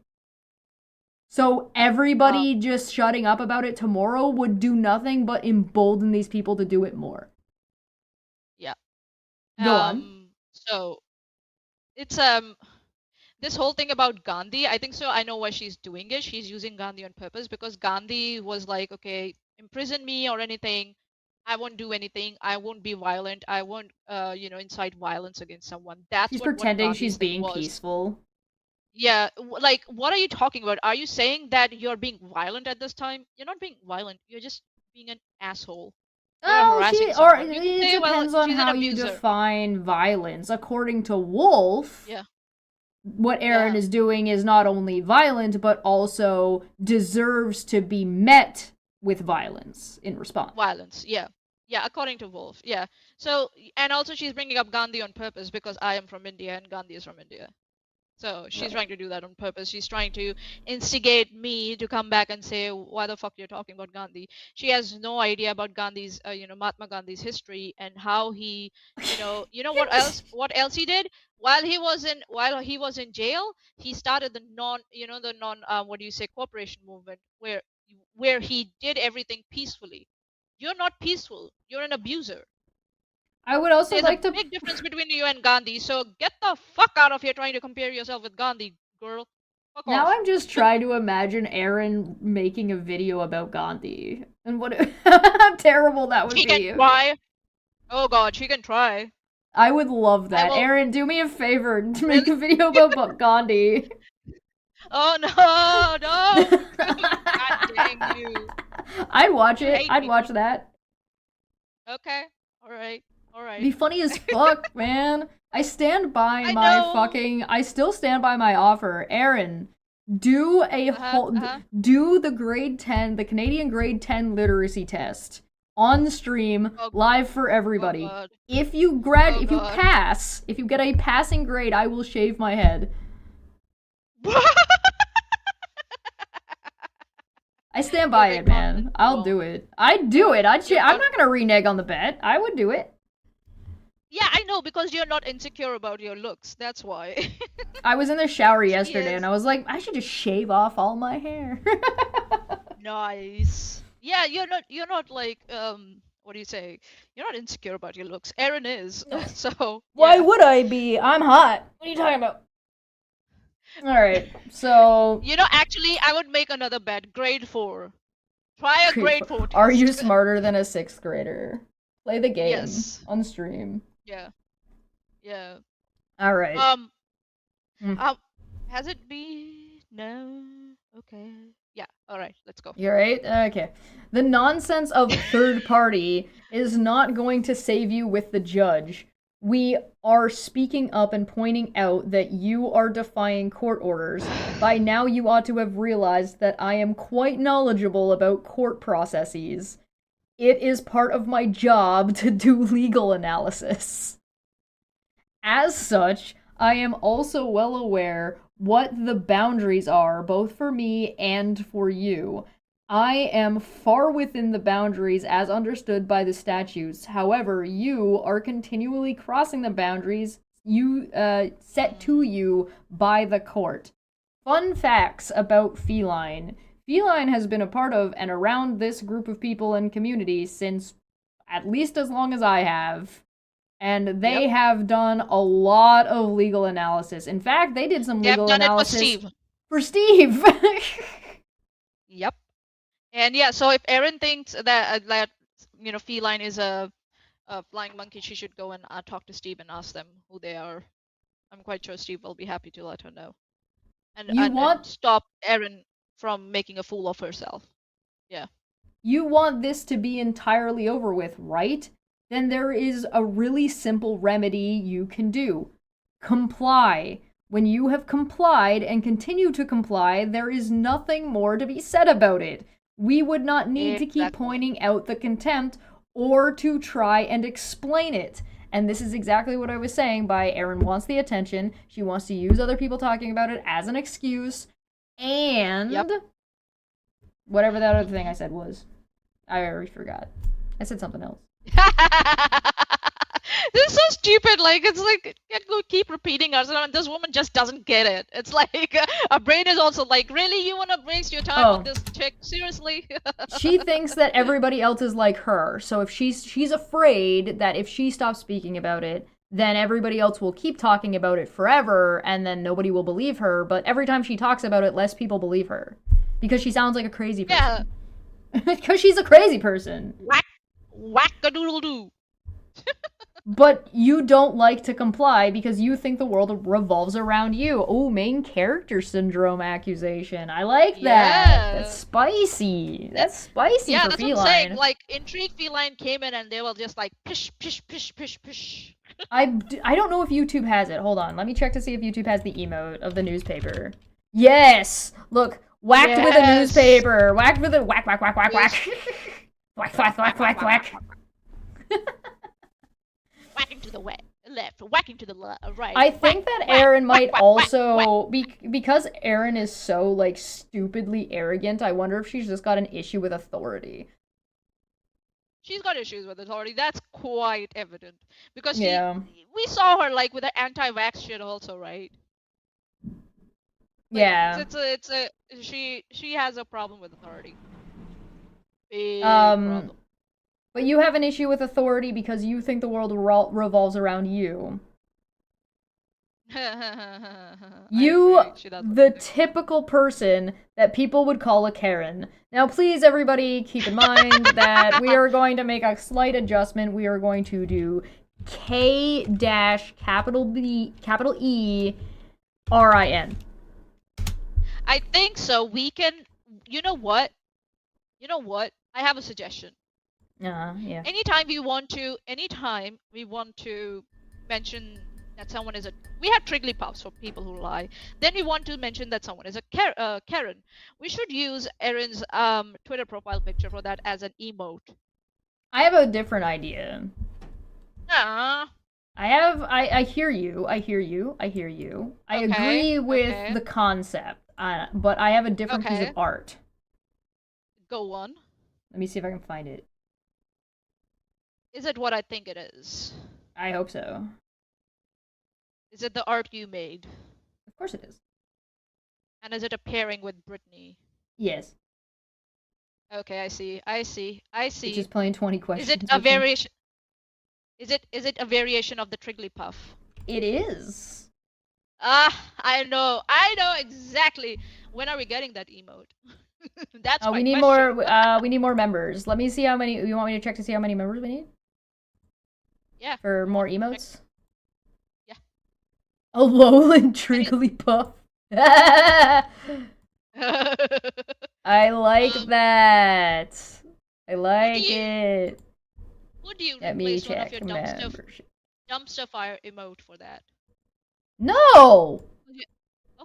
So everybody just shutting up about it tomorrow would do nothing but embolden these people to do it more. Yeah. Go on. So it's this whole thing about Gandhi, I think so. I know why she's doing it. She's using Gandhi on purpose because Gandhi was like, okay, imprison me or anything. I won't do anything. I won't be violent. I won't, incite violence against someone. That's She's what pretending she's Gandhi's thing being was. peaceful. Yeah, like, what are you talking about? Are you saying that you're being violent at this time? You're not being violent. You're just being an asshole. You're harassing someone. You can It say, well, depends on she's an how you abuser. define violence. According to Wolf, Yeah. what Erin Yeah. is doing is not only violent, but also deserves to be met with violence in response. Violence, yeah. Yeah, according to Wolf, yeah. So, and also she's bringing up Gandhi on purpose because I am from India and Gandhi is from India. So she's Right. trying to do that on purpose. She's trying to instigate me to come back and say, why the fuck you're talking about Gandhi? She has no idea about Gandhi's, Mahatma Gandhi's history and how he, what else he did? While he was in jail, he started the cooperation movement where he did everything peacefully. You're not peaceful. You're an abuser. I would also There's like a to. big difference between you and Gandhi, so get the fuck out of here trying to compare yourself with Gandhi, girl. Fuck Now off. I'm just trying to imagine Erin making a video about Gandhi and what how terrible that would She be. can try. Oh god, she can try. I would love I that. will. Erin, do me a favor to make a video about Gandhi. Oh no, no! God dang you. I'd watch You it. hate I'd me. watch that. Okay, alright, It'd be alright. funny as fuck, man. I stand by I my know. fucking. I still stand by my offer. Erin, do a whole. Do the grade 10, the Canadian grade 10 literacy test on the stream, Oh, live for everybody. God. If you Oh, if you God. pass, if you get a passing grade, I will shave my head. I stand by You're it, very man. confident, I'll wrong. do it. I'd do it. I'm You're not gonna renege on the bet. I would do it. Yeah, I know, because you're not insecure about your looks. That's why. I was in the shower She yesterday is. and I was like, I should just shave off all my hair. Nice. Yeah, you're not like what do you say? You're not insecure about your looks. Erin is. So Why yeah. would I be? I'm hot. What are you talking about? Alright, so. Actually, I would make another bet. Grade 4. Try a grade 4 test. Are you smarter than a 6th grader? Play the game Yes. on stream. Yeah. Yeah. Alright. Has it been? No. Okay. Yeah. All right. Let's go. You right? Okay. The nonsense of third party is not going to save you with the judge. We are speaking up and pointing out that you are defying court orders. By now you ought to have realized that I am quite knowledgeable about court processes. It is part of my job to do legal analysis. As such, I am also well aware what the boundaries are, both for me and for you. I am far within the boundaries as understood by the statutes. However, you are continually crossing the boundaries set to you by the court. Fun facts about Feline. Feline has been a part of and around this group of people and community since at least as long as I have. And they have done a lot of legal analysis. In fact, they did some legal analysis it for Steve. Yep. And yeah, so if Erin thinks that feline is a flying monkey, she should go and talk to Steve and ask them who they are. I'm quite sure Steve will be happy to let her know. And stop Erin from making a fool of herself. Yeah. You want this to be entirely over with, right? Then there is a really simple remedy you can do. Comply. When you have complied and continue to comply, there is nothing more to be said about it. We would not need to keep pointing out the contempt or to try and explain it. And this is exactly what I was saying by Erin wants the attention. She wants to use other people talking about it as an excuse. And whatever that other thing I said was. I already forgot. I said something else. This is so stupid. Like, it's like, you keep repeating us, and this woman just doesn't get it. It's like, our brain is also like, really? You want to waste your time on this chick? Seriously? She thinks that everybody else is like her. So if she's afraid that if she stops speaking about it, then everybody else will keep talking about it forever, and then nobody will believe her. But every time she talks about it, less people believe her. Because she sounds like a crazy person. Yeah. Because she's a crazy person. Whack-a-doodle-doo. But you don't like to comply because you think the world revolves around you. Oh, main character syndrome accusation. I like that. Yeah. That's spicy. That's spicy for that's Feline. What I'm saying. Like, Intrigue Feline came in and they were just like, pish, pish, pish, pish, pish. I don't know if YouTube has it. Hold on. Let me check to see if YouTube has the emote of the newspaper. Yes! Look, whacked with a newspaper. Whacked with a whack, whack, whack, whack, whack. Whack, whack, whack, whack, whack. Whacking to the left, whacking to the right. I think that Erin might also, because Erin is so, like, stupidly arrogant, I wonder if she's just got an issue with authority. She's got issues with authority. That's quite evident. Because we saw her, like, with the anti-vax shit also, right? Like, she has a problem with authority. Big problem. But you have an issue with authority because you think the world revolves around you. You, the typical person that people would call a Karen. Now, please, everybody, keep in mind that we are going to make a slight adjustment. We are going to do K-capital E R-I-N. I think so. We can. You know what? I have a suggestion. Yeah. Anytime we want to mention that someone is we have Trigglypuffs for people who lie. Then we want to mention that someone is a Karen. We should use Erin's Twitter profile picture for that as an emote. I have a different idea. I hear you. I agree with the concept, but I have a different piece of art. Go on. Let me see if I can find it. Is it what I think it is? I hope so. Is it the art you made? Of course it is. And is it a pairing with Brittany? Yes. Okay, I see. It's just playing 20 questions. Is it a variation? Is it a variation of the Trigglypuff? It is. I know exactly. When are we getting that emote? That's my we need question. we need more members. Let me see how many. You want me to check to see how many members we need? Yeah. For more emotes? Yeah. A Lowland Trigglypuff. I like that. I like it. Would you Let me replace one of check your dumpster fire emote for that? No! Okay.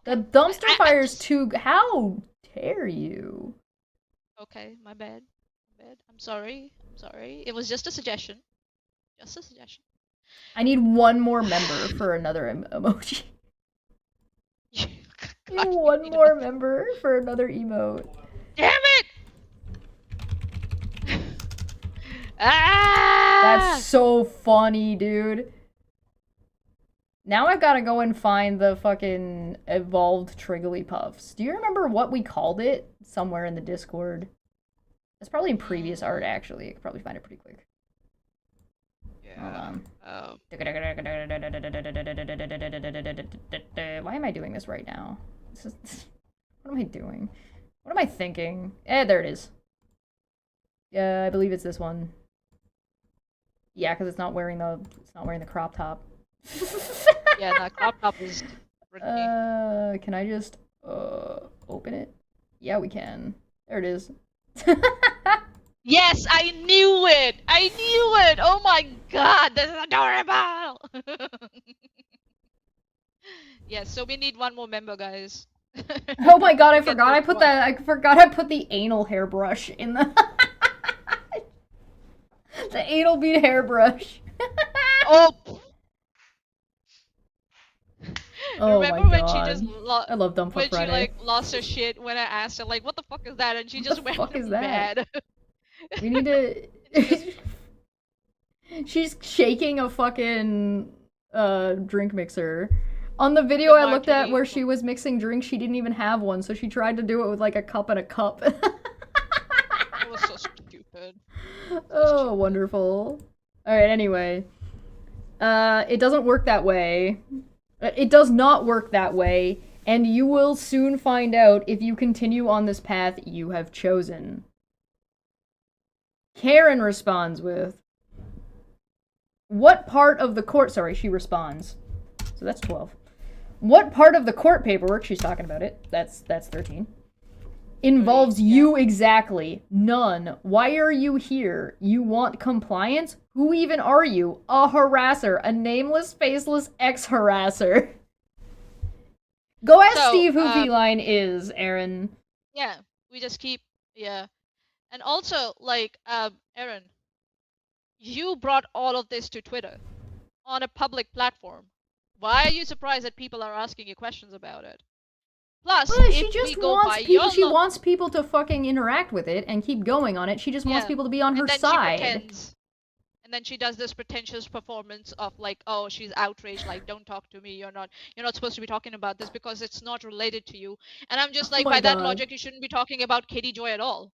The dumpster fire is too... How dare you? Okay, my bad. I'm sorry. It was just a suggestion. I need one more member for another emoji. One more member for another emote. Damn it! Ah! That's so funny, dude. Now I've got to go and find the fucking evolved Trigglypuffs. Do you remember what we called it? Somewhere in the Discord. It's probably in previous art, actually. I could probably find it pretty quick. Hold on. Why am I doing this right now? What am I doing? What am I thinking? There it is. Yeah, I believe it's this one. Yeah, because it's not wearing the crop top. Yeah, that crop top is tricky. Can I just open it? Yeah, we can. There it is. Yes, I knew it! I knew it! Oh my god, this is adorable! Yes, so we need one more member, guys. Oh my god, I Get forgot I this put one. that. I forgot I put the anal hairbrush in the the anal bead hairbrush. Oh! Oh Remember my when god. she just I love Dump when Friday. she like lost her shit when I asked her like what the fuck is that, and she just the went fuck is that? mad. We need to. She's shaking a fucking drink mixer. On the video The I looked at martini. where she was mixing drinks, she didn't even have one, so she tried to do it with like a cup and a cup. It was so stupid. Oh, wonderful. Alright, anyway. It doesn't work that way. It does not work that way, and you will soon find out if you continue on this path you have chosen. Karen responds with, what part of the court... Sorry, she responds. So that's 12. What part of the court paperwork, she's talking about it, that's 13, involves you exactly? None. Why are you here? You want compliance? Who even are you? A harasser. A nameless, faceless ex-harasser. Go ask So, Steve who Feline is, Erin. Yeah, we just keep and also like Erin, you brought all of this to Twitter on a public platform. Why are you surprised that people are asking you questions about it? Plus, Well, if she just we go wants by people. your She wants people to fucking interact with it and keep going on it. She just wants Yeah, people to be on her and then side. she pretends, and then she does this pretentious performance of like, oh, she's outraged, like, don't talk to me. You're not supposed to be talking about this because it's not related to you. And I'm just like, my by that God. logic, you shouldn't be talking about Katie Joy at all.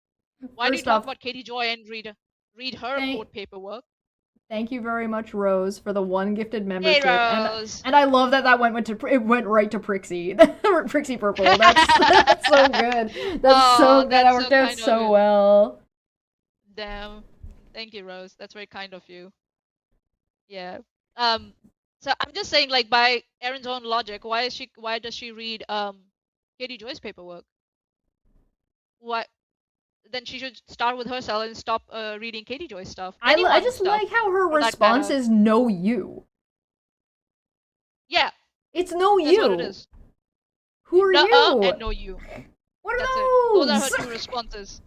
Why do you First talk off, about Katie Joy and read her court paperwork? Thank you very much, Rose, for the one gifted Hey, membership. Rose. And I love that it went right to Prixie. Prixie Purple. That's so good. That's so good. That that's worked so out kind of so you. well. Damn. Thank you, Rose. That's very kind of you. Yeah. So I'm just saying, like, by Erin's own logic, why does she read Katie Joy's paperwork? Why? Then she should start with herself and stop reading Katie Joy's stuff. I Anyone's just stuff, like how her for that response matter. is know you. Yeah, It's know that's you. what it is. Who are you? And know you. What are That's those? it. Those are her two responses.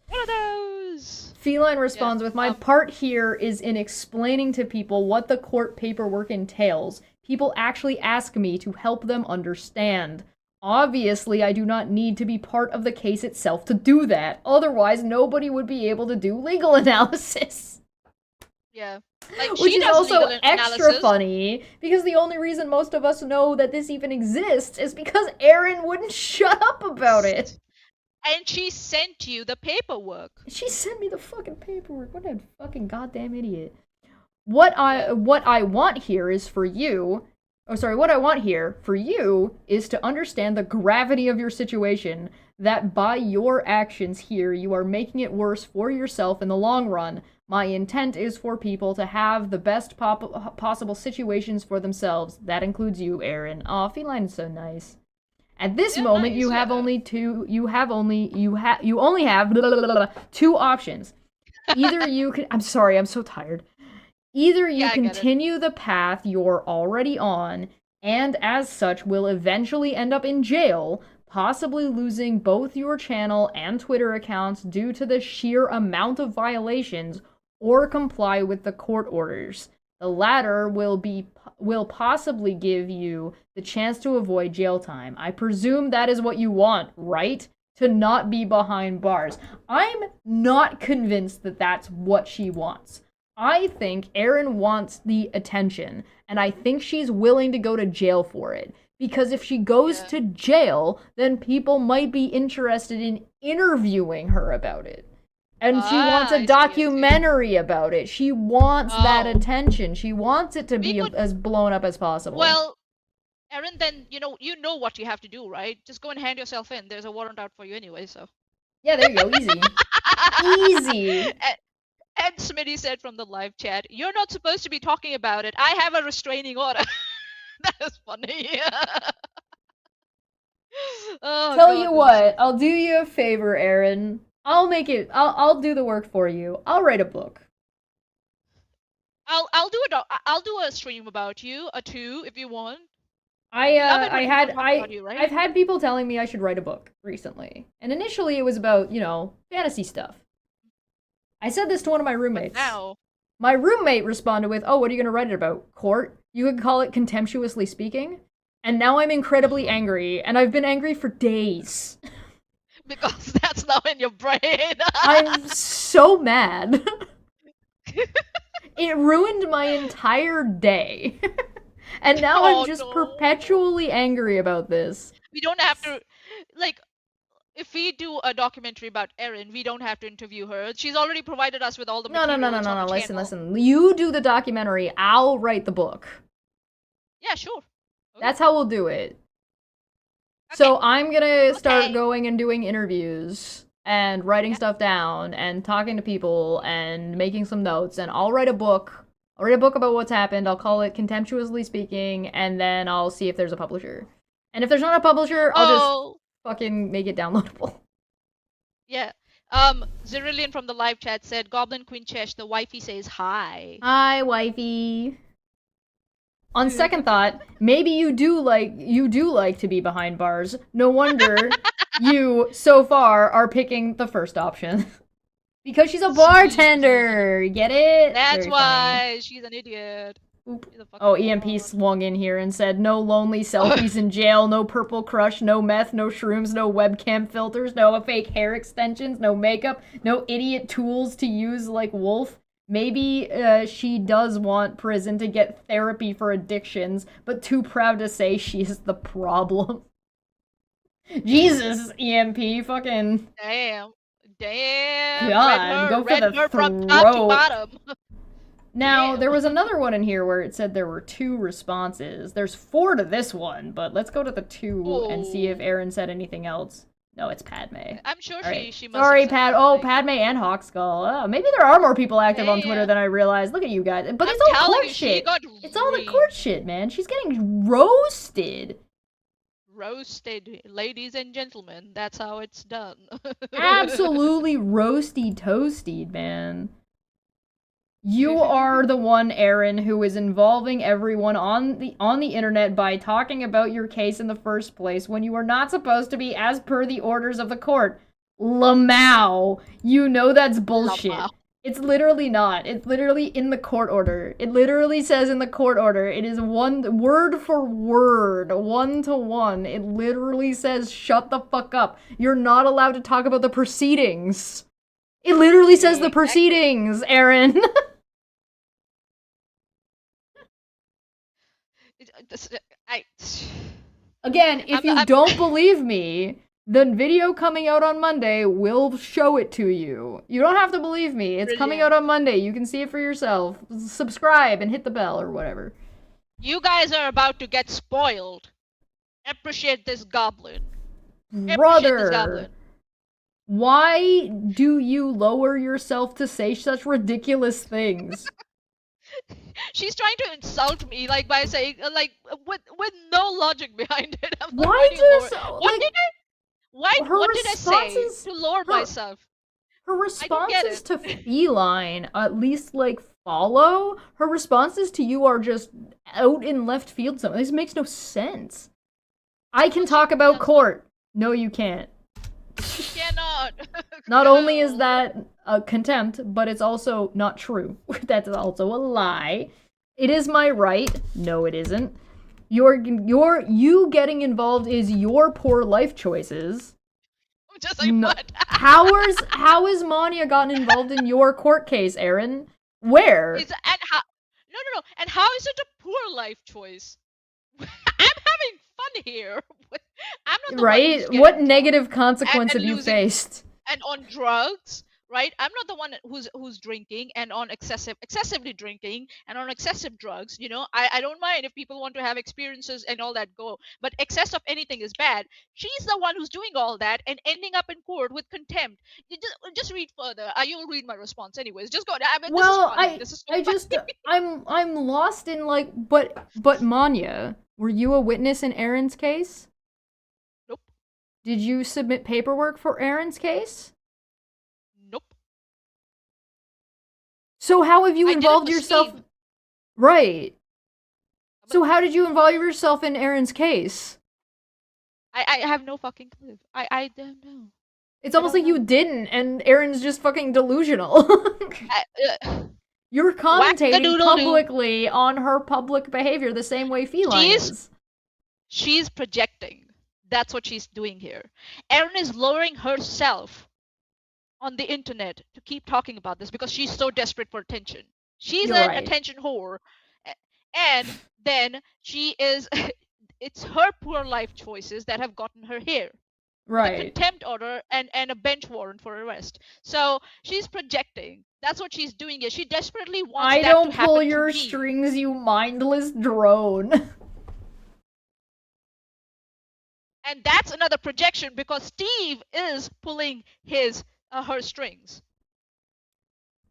What are those? Feline responds with, my part here is in explaining to people what the court paperwork entails. People actually ask me to help them understand. Obviously, I do not need to be part of the case itself to do that. Otherwise, nobody would be able to do legal analysis. Yeah. Like, Which she is does also legal extra analysis. funny, because the only reason most of us know that this even exists is because Erin wouldn't shut up about it. And she sent you the paperwork. She sent me the fucking paperwork. What a fucking goddamn idiot. What I want here is for you... Oh, sorry, what I want here for you is to understand the gravity of your situation, that by your actions here, you are making it worse for yourself in the long run. My intent is for people to have the best possible situations for themselves. That includes you, Erin. Aw, Feline is so nice. At this moment, nice, you have yeah. only you only have two options. Either you can, I'm sorry, I'm so tired. Either you Yeah, I get it. continue the path you're already on, and as such will eventually end up in jail, possibly losing both your channel and Twitter accounts due to the sheer amount of violations, or comply with the court orders. The latter will possibly give you the chance to avoid jail time. I presume that is what you want, right? to not be behind bars. I'm not convinced that that's what she wants. I think Erin wants the attention, and I think she's willing to go to jail for it. Because if she goes to jail, then people might be interested in interviewing her about it. And she wants a documentary about it. She wants that attention. She wants it to be as blown up as possible. Well, Erin, then you know what you have to do, right? Just go and hand yourself in. There's a warrant out for you anyway, so. Yeah, there you go. Easy. Easy. And Smitty said from the live chat, "You're not supposed to be talking about it. I have a restraining order." That is funny. Tell you what, I'll do you a favor, Erin. I'll do the work for you. I'll write a book. I'll do a stream about you, a 2 if you want. I've had people telling me I should write a book recently. And initially it was about, fantasy stuff. I said this to one of my roommates. But now my roommate responded with, "Oh, what are you going to write it about? Court? You could call it Contemptuously Speaking?" And now I'm incredibly angry, and I've been angry for days. Because that's now in your brain. I'm so mad. It ruined my entire day. And now I'm just perpetually angry about this. We don't have to, if we do a documentary about Erin, we don't have to interview her. She's already provided us with all the material. No. Listen. You do the documentary. I'll write the book. Yeah, sure. Okay. That's how we'll do it. Okay. So I'm gonna start going and doing interviews and writing stuff down and talking to people and making some notes, and I'll write a book. I'll write a book about what's happened. I'll call it Contemptuously Speaking, and then I'll see if there's a publisher. And if there's not a publisher, I'll just fucking make it downloadable. Yeah. Zerillion from the live chat said, "Goblin Queen Chesh, the wifey says hi." Hi, wifey. On second thought, maybe you do like to be behind bars. No wonder you, so far, are picking the first option. Because she's a bartender! Get it? That's why she's an idiot. Oh, EMP swung in here and said, "No lonely selfies in jail, no purple crush, no meth, no shrooms, no webcam filters, no fake hair extensions, no makeup, no idiot tools to use like Wolf. Maybe she does want prison to get therapy for addictions, but too proud to say she's the problem." Jesus, EMP, fucking... Damn. God, go for the throat. From top to bottom. Now, there was another one in here where it said there were 2 responses. There's 4 to this one, but let's go to the 2 and see if Erin said anything else. No, it's Padme. I'm sure she must Sorry, have said something. Padme and Hawkskull. Oh, maybe there are more people active on Twitter than I realized. Look at you guys. But it's all court shit. It's all the court shit, man. She's getting roasted. Roasted, ladies and gentlemen. That's how it's done. Absolutely roasty toasty, man. You are the one, Erin, who is involving everyone on the internet by talking about your case in the first place when you are not supposed to be, as per the orders of the court. Lamau. You know that's bullshit. Lamau. It's literally not. It's literally in the court order. It literally says in the court order. It is word for word, 1-to-1. It literally says, "Shut the fuck up. You're not allowed to talk about the proceedings." It literally says the proceedings, Erin. Again, if you don't believe me, the video coming out on Monday will show it to you. You don't have to believe me. It's coming out on Monday. You can see it for yourself. Subscribe and hit the bell or whatever. You guys are about to get spoiled. Appreciate this goblin. Brother, why do you lower yourself to say such ridiculous things? She's trying to insult me, by saying, with no logic behind it. Why just, what did I say to lower myself? Her responses to Feline, at least, follow. Her responses to you are just out in left field. This makes no sense. I can talk about court. No, you can't. You cannot. Not only is that contempt, but it's also not true. That's also a lie. It is my right. No, it isn't. You getting involved is your poor life choices. I'm just like, No. what? How is Manya gotten involved in your court case, Erin? Where? And how? No. And how is it a poor life choice? I'm having fun here. I'm not the one Right? who's What getting negative consequence and have you losing- faced? and on drugs, right? I'm not the one who's drinking and on excessively drinking and on excessive drugs. I don't mind if people want to have experiences and all that go, but excess of anything is bad. She's the one who's doing all that and ending up in court with contempt. You just read further. You'll read my response anyways. Just go. I mean, Well, this is so funny. I'm lost in like, but Manya, were you a witness in Erin's case? Nope. Did you submit paperwork for Erin's case? Nope. So how have you I didn't involved yourself? proceed. Right. So how did you involve yourself in Erin's case? I have no fucking clue. I don't know. It's I almost don't like you know. didn't, and Erin's just fucking delusional. You're commentating Whack-a-doodle-doo. publicly on her public behavior the same way Feline is. She's projecting. That's what she's doing here. Erin is lowering herself on the internet to keep talking about this because she's so desperate for attention. She's You're an right. attention whore. And then she is it's her poor life choices that have gotten her here. A Right. contempt order and a bench warrant for arrest. So she's projecting. That's what she's doing here. She desperately wants I that don't to pull happen your to me. strings, you mindless drone. And that's another projection because Steve is pulling her strings.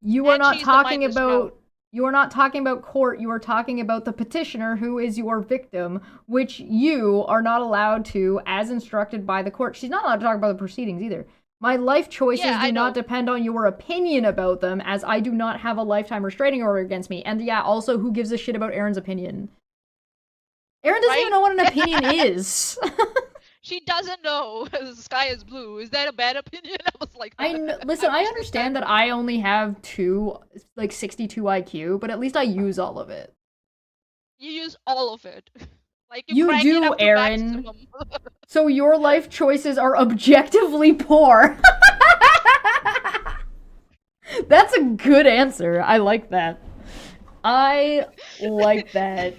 You are And not she's the talking mindless about drone. you are not talking about court, you are talking about the petitioner who is your victim, which you are not allowed to, as instructed by the court. She's not allowed to talk about the proceedings either. My life choices Yeah, I do not know. depend on your opinion about them, as I do not have a lifetime restraining order against me. And yeah, also, who gives a shit about Erin's opinion? Erin doesn't Right? even know what an opinion is. She doesn't know the sky is blue. Is that a bad opinion? I was like, Listen, I understand that I only have 62 IQ, but at least I use all of it. You use all of it. Like You crank do, it up to Erin. maximum. So your life choices are objectively poor. That's a good answer. I like that. I like that.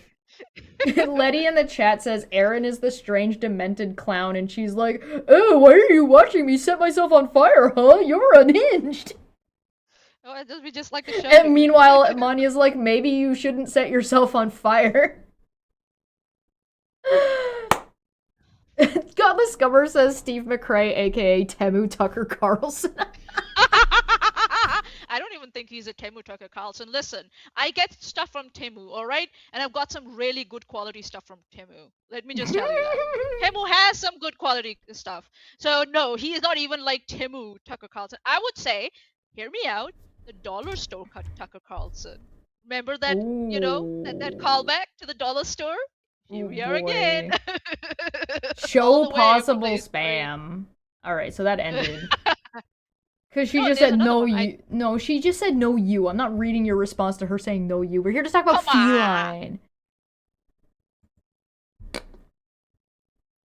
Letty in the chat says Erin is the strange demented clown, and she's like, "Oh, why are you watching me set myself on fire, huh? You're unhinged." Oh, we just like the show. And meanwhile, Manya's like, "Maybe you shouldn't set yourself on fire." Godless Scummer says Steve McRae, aka Temu Tucker Carlson. I don't even think he's a Temu Tucker Carlson. Listen, I get stuff from Temu, alright? And I've got some really good quality stuff from Temu. Let me just tell you that. Temu has some good quality stuff. So, no, he is not even like Temu Tucker Carlson. I would say, hear me out, the dollar store Tucker Carlson. Remember that, that callback to the dollar store? Here we are again. Show possible spam. Alright, so that ended. Because she just said no you. No, she just said no you. I'm not reading your response to her saying no you. We're here to talk about Feline.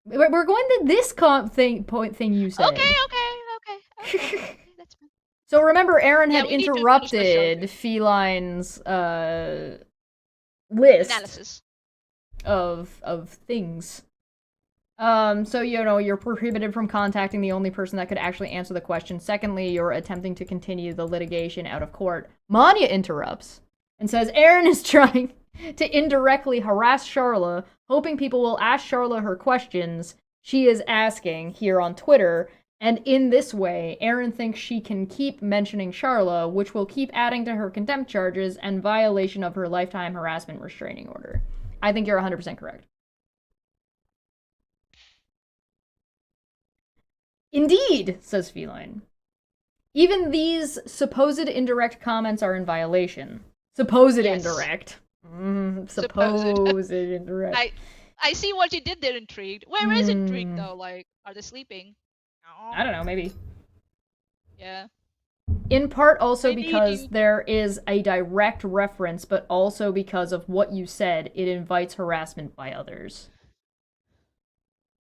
We're going to this thing you said. Okay. That's fine. So remember, Erin had we need to finish interrupted Feline's list Analysis. of things. So, you're prohibited from contacting the only person that could actually answer the question. Secondly, you're attempting to continue the litigation out of court. Manya interrupts and says Erin is trying to indirectly harass Charla, hoping people will ask Charla her questions she is asking here on Twitter, and in this way, Erin thinks she can keep mentioning Charla, which will keep adding to her contempt charges and violation of her lifetime harassment restraining order. I think you're 100% correct. Indeed, says Feline. Even these supposed indirect comments are in violation. Supposed indirect. Supposed indirect. I see what you did there, Intrigued. Where is Intrigued, though? Like, are they sleeping? I don't know, maybe. Yeah. In part also because there is a direct reference, but also because of what you said, it invites harassment by others.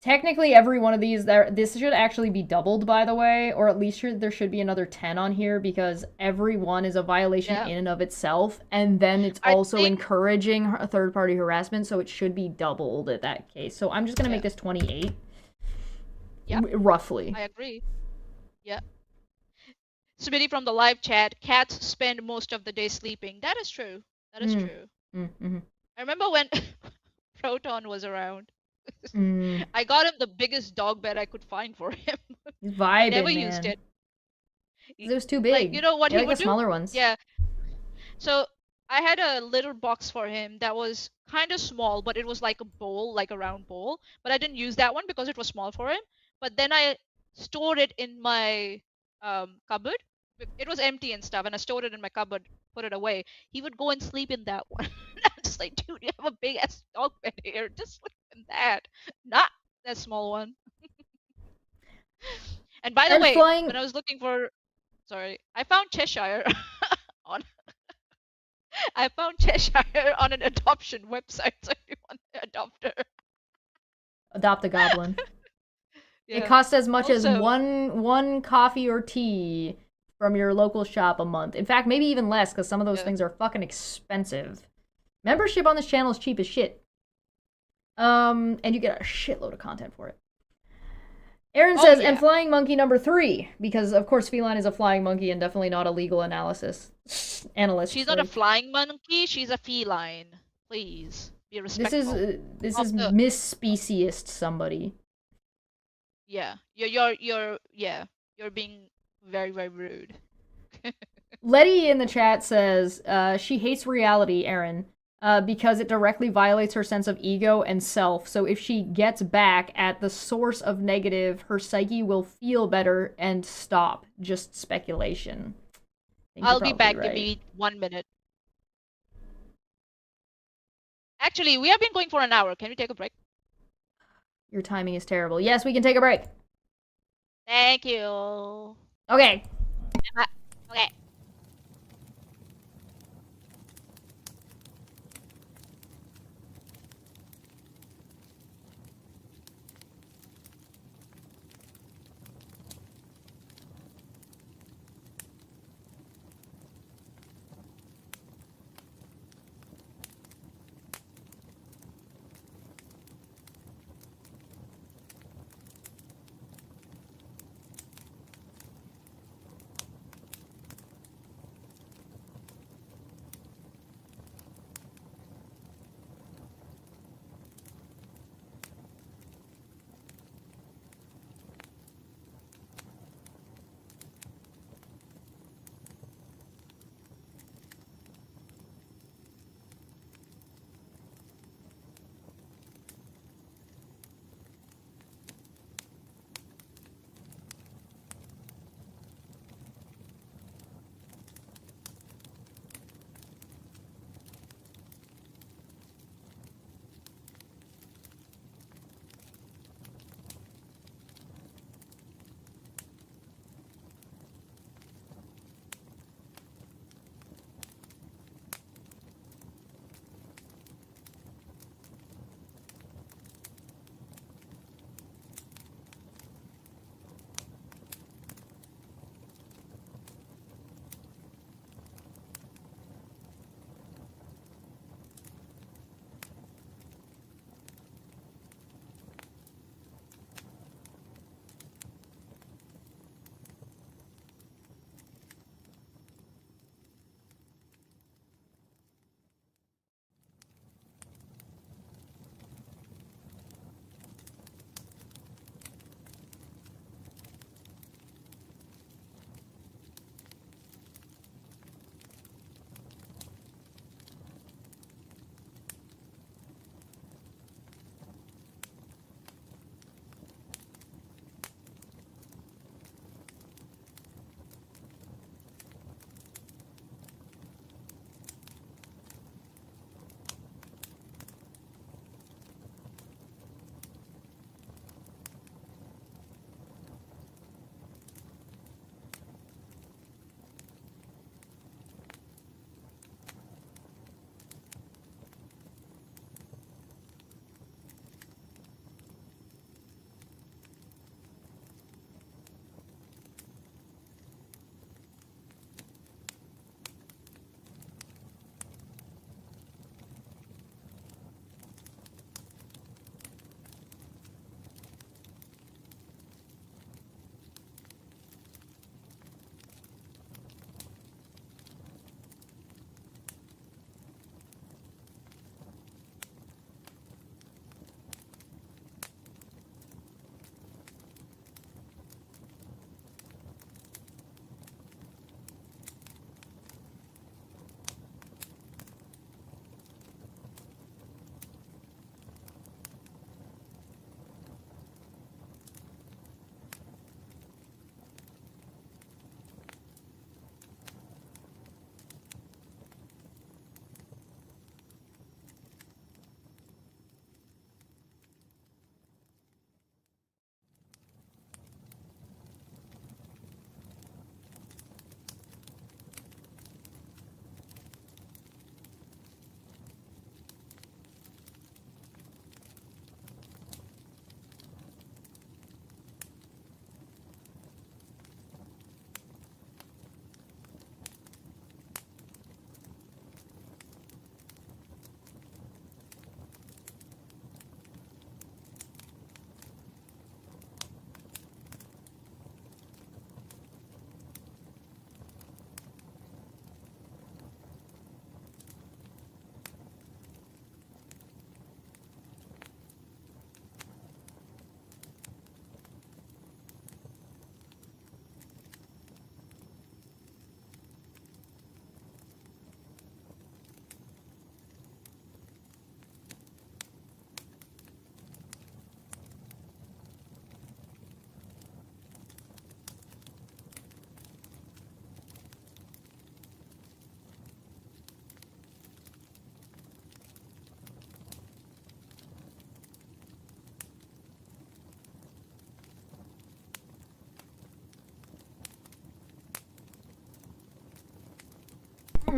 Technically, every one of these, this should actually be doubled, by the way, or at least there should be another 10 on here because every one is a violation in and of itself, and then it's also encouraging a third-party harassment, so it should be doubled at that case. So I'm just gonna make this 28. Yeah. Roughly. I agree. Yeah. Smitty from the live chat, cats spend most of the day sleeping. That is true. That is true. Mm-hmm. I remember when Proton was around. I got him the biggest dog bed I could find for him. He's vibing, Never man. used it. It was too big. Like, you know what he like would the smaller ones. Yeah. So I had a litter box for him that was kind of small, but it was like a bowl, like a round bowl. But I didn't use that one because it was small for him. But then I stored it in my cupboard. It was empty and stuff, and I stored it in my cupboard, put it away. He would go and sleep in that one. I'm just like, dude, you have a big ass dog bed here. Just sleep in that, not that small one. And by the way, when I was looking for, sorry, I found Cheshire on. I found Cheshire on an adoption website, so if you want to adopt her. Adopt a goblin. Yeah. It costs as much Also, as one coffee or tea from your local shop a month. In fact, maybe even less, because some of those things are fucking expensive. Membership on this channel is cheap as shit. And you get a shitload of content for it. Erin says, and flying monkey number 3, because of course feline is a flying monkey and definitely not a legal analyst. She's not a flying monkey, she's a feline. Please, be respectful. This is Miss Speciest somebody. Yeah, you're being very, very rude. Letty in the chat says, she hates reality, Erin. Because it directly violates her sense of ego and self. So if she gets back at the source of negative, her psyche will feel better and stop. Just speculation. I'll be back. Right. Give me 1 minute. Actually, we have been going for an hour. Can we take a break? Your timing is terrible. Yes, we can take a break. Thank you. Okay. Okay.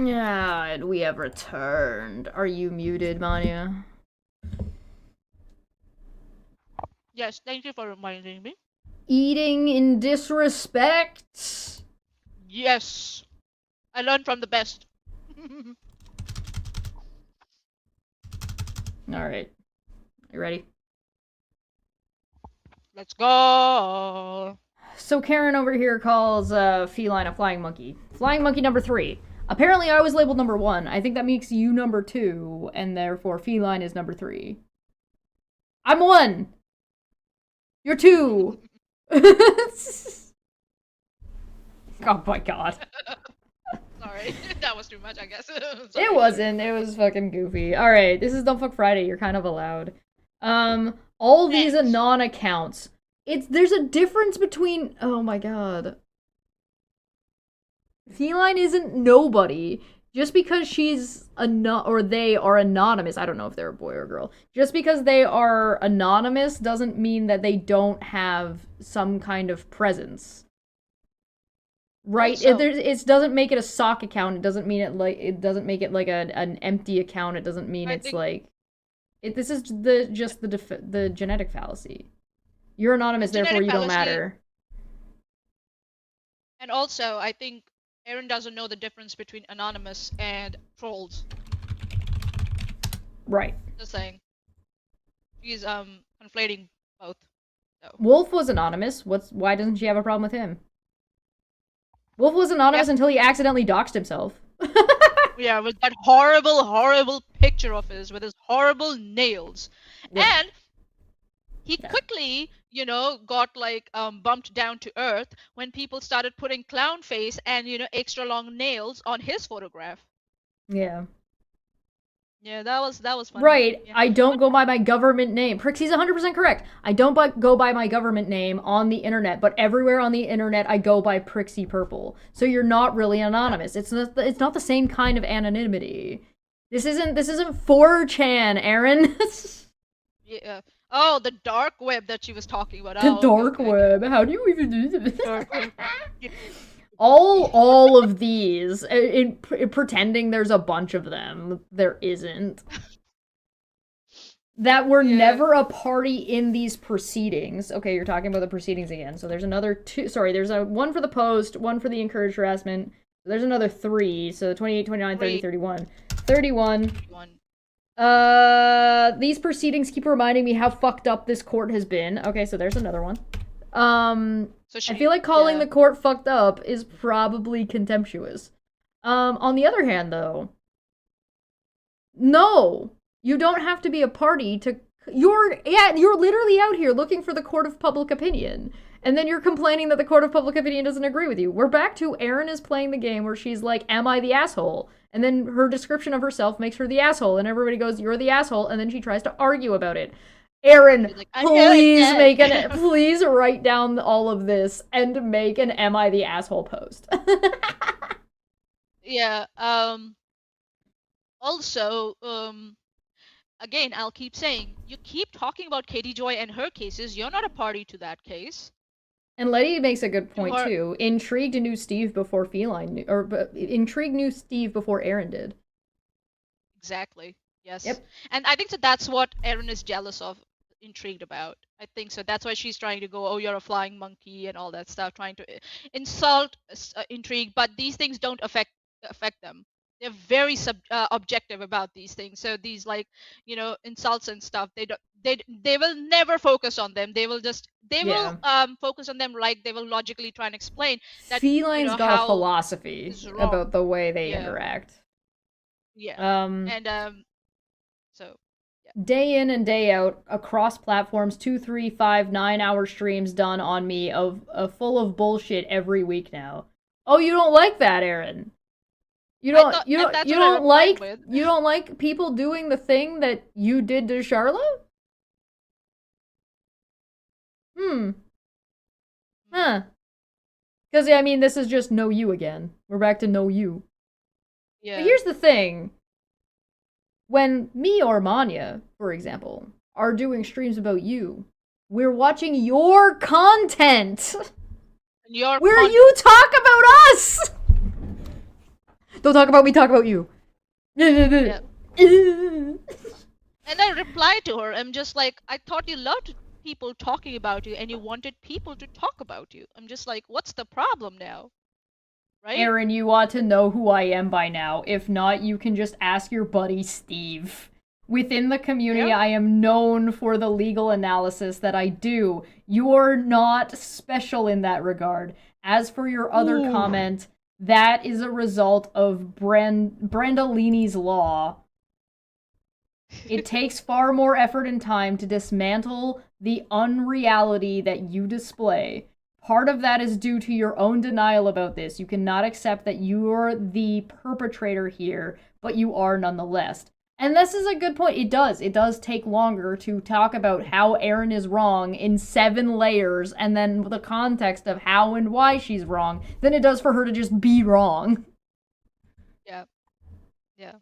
Yeah, and we have returned. Are you muted, Manya? Yes, thank you for reminding me. Eating in disrespect? Yes, I learned from the best. Alright. You ready? Let's go. So Karen over here calls feline a flying monkey. Flying monkey number 3. Apparently I was labeled number 1. I think that makes you number 2, and therefore feline is number 3. I'm 1! You're 2! Oh my god. Sorry, that was too much, I guess. It wasn't. It was fucking goofy. Alright, this is Don't Fuck Friday. You're kind of allowed. All these anon accounts. There's a difference between... Oh my god. Feline isn't nobody. Just because she's or they are anonymous. I don't know if they're a boy or a girl. Just because they are anonymous doesn't mean that they don't have some kind of presence. Right? Also, It doesn't make it a sock account. It doesn't mean it doesn't make it like an empty account. It doesn't mean it's like this is just the genetic fallacy. You're anonymous, therefore you don't matter. And also, I think Erin doesn't know the difference between anonymous and trolls. Right. Just saying. She's conflating both. So. Wolf was anonymous. Why doesn't she have a problem with him? Wolf was anonymous until he accidentally doxed himself. Yeah, with that horrible, horrible picture of his with his horrible nails. Yeah. And he quickly, got like bumped down to earth when people started putting clown face and, extra long nails on his photograph. Yeah. Yeah, that was funny. Right. Yeah. I don't go by my government name. Prixie's 100% correct. I don't go by my government name on the internet, but everywhere on the internet I go by Prixie Purple. So you're not really anonymous. It's not the same kind of anonymity. This isn't 4chan, Erin. Yeah. Oh, the dark web that she was talking about. The dark web. How do you even do this? Dark web. All of these, in pretending there's a bunch of them, there isn't. That were never a party in these proceedings. Okay, you're talking about the proceedings again. So there's another 2. Sorry, there's one for the post, one for the encouraged harassment. There's another 3. So 28, 29, 30, 31. 31. These proceedings keep reminding me how fucked up this court has been. Okay, so there's another one. I feel like calling the court fucked up is probably contemptuous. On the other hand, though, no, you don't have to be a party to. You're literally out here looking for the court of public opinion, and then you're complaining that the court of public opinion doesn't agree with you. We're back to Erin is playing the game where she's like, "Am I the asshole?" And then her description of herself makes her the asshole, and everybody goes, "You're the asshole," and then she tries to argue about it. Erin, like, please write down all of this and make an "Am I the asshole" post. Yeah. Also, again, I'll keep saying, you keep talking about Katie Joy and her cases. You're not a party to that case. And Letty makes a good point too. Intrigued knew Steve before Feline knew, Intrigued knew Steve before Erin did. Exactly. Yes. Yep. And I think that's what Erin is jealous of, Intrigued about. I think so. That's why she's trying to go, "Oh, you're a flying monkey," and all that stuff, trying to insult Intrigued. But these things don't affect them. They're very objective about these things. So these insults and stuff, they will never focus on them. They will focus on them like they will logically try and explain that Feline's got a philosophy about the way they interact. Yeah. So day in and day out across platforms, 2, 3, 5, 9-hour streams done on me of full of bullshit every week now. Oh, you don't like that, Erin? You don't like people doing the thing that you did to Charlotte? Huh. Because, I mean, this is just know you again. We're back to know you. Yeah. But here's the thing. When me or Manya, for example, are doing streams about you, we're watching your content! Where you talk about us! Don't talk about me, talk about you. Yeah. And I replied to her, I'm just like, I thought you loved people talking about you and you wanted people to talk about you. I'm just like, what's the problem now? Right? Erin, you ought to know who I am by now. If not, you can just ask your buddy Steve. Within the community, Yeah. I am known for the legal analysis that I do. You're not special in that regard. As for your other Ooh. comment, that is a result of Brandolini's law. It takes far more effort and time to dismantle the unreality that you display. Part of that is due to your own denial about this. You cannot accept that you're the perpetrator here, but you are nonetheless. And this is a good point. It does take longer to talk about how Erin is wrong in 7 layers and then the context of how and why she's wrong than it does for her to just be wrong. Yeah. Yeah.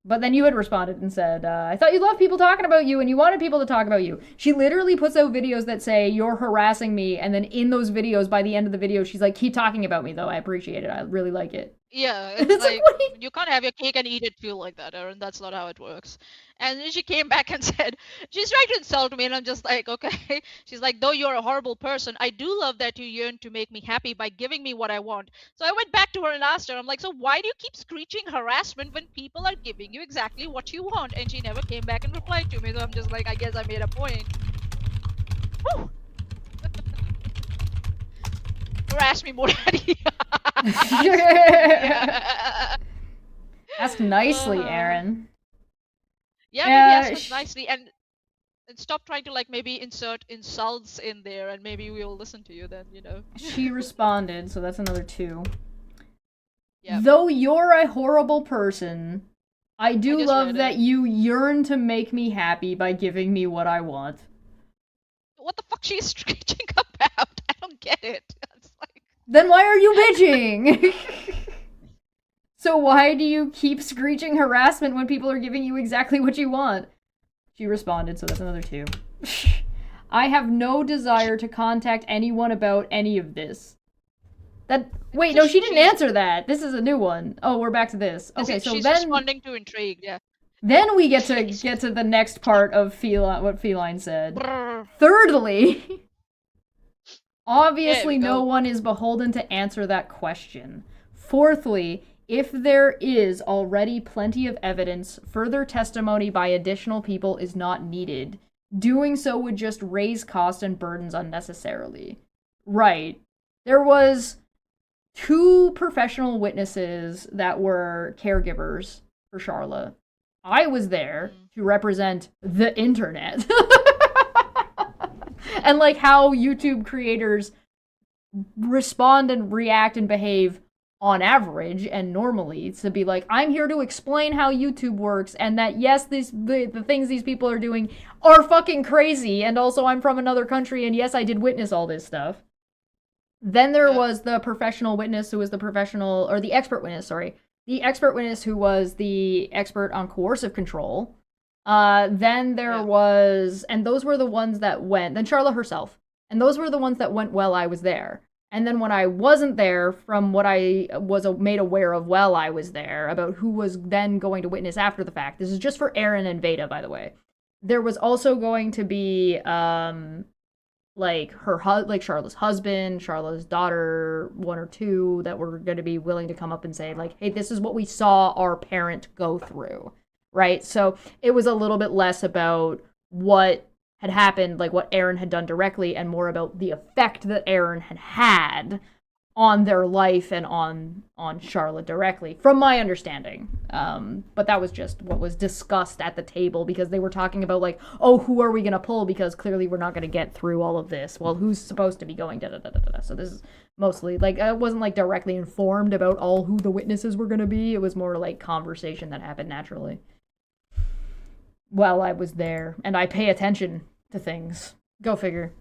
But then you had responded and said, I thought you loved people talking about you and you wanted people to talk about you. She literally puts out videos that say, you're harassing me. And then in those videos, by the end of the video, she's like, keep talking about me, though. I appreciate it. I really like it. Yeah, It's it's like, like, what do you can't have your cake and eat it too like that, Erin. That's not how it works. And then she came back and said, she's trying to insult me, and I'm just like, okay. She's like, though you're a horrible person, I do love that you yearn to make me happy by giving me what I want. So I went back to her and asked her, I'm like, so why do you keep screeching harassment when people are giving you exactly what you want? And she never came back and replied to me, so I'm just like, I guess I made a point. Woo! Harass me more, Daddy. Ask nicely, Erin. Yeah, Yeah, maybe ask us nicely and stop trying to like maybe insert insults in there and maybe we'll listen to you then, you know. She responded, so that's another 2. Yeah. Though you're a horrible person, I do just love read that it. you yearn to make me happy by giving me what I want. What the fuck she's screeching about? I don't get it. It's like, Then why are you bitching? So why do you keep screeching harassment when people are giving you exactly what you want? She responded, so that's another 2. I have no desire to contact anyone about any of this. Wait, no, she didn't answer that. This is a new one. Oh, we're back to this. Okay, so she's then responding to intrigue, yeah. then we get to the next part of what Feline said. Brrr. Thirdly, obviously There we no go. one is beholden to answer that question. Fourthly, if there is already plenty of evidence, further testimony by additional people is not needed. Doing so would just raise costs and burdens unnecessarily. Right. There was 2 professional witnesses that were caregivers for Charlotte. I was there to represent the internet. And like how YouTube creators respond and react and behave on average and normally, to be like, I'm here to explain how YouTube works and that yes, the things these people are doing are fucking crazy, and also I'm from another country and yes, I did witness all this stuff. Then there was the professional witness who was the expert witness, sorry. The expert witness who was the expert on coercive control. Then there was, and those were the ones that went, then Charlotte herself. And those were the ones that went while I was there. And then when I wasn't there, from what I was made aware of while I was there, about who was then going to witness after the fact. This is just for Erin and Veda, by the way. There was also going to be, like Charlotte's husband, Charlotte's daughter, 1 or 2 that were going to be willing to come up and say, like, hey, this is what we saw our parent go through, right? So it was a little bit less about what had happened, like what Erin had done directly, and more about the effect that Erin had had on their life and on Charlotte directly, from my understanding. But that was just what was discussed at the table, because they were talking about like, oh, who are we gonna pull, because clearly we're not gonna get through all of this. Well, who's supposed to be going da da da da da. So this is mostly like, I wasn't like directly informed about all who the witnesses were gonna be. It was more like conversation that happened naturally while I was there, and I pay attention to things. Go figure.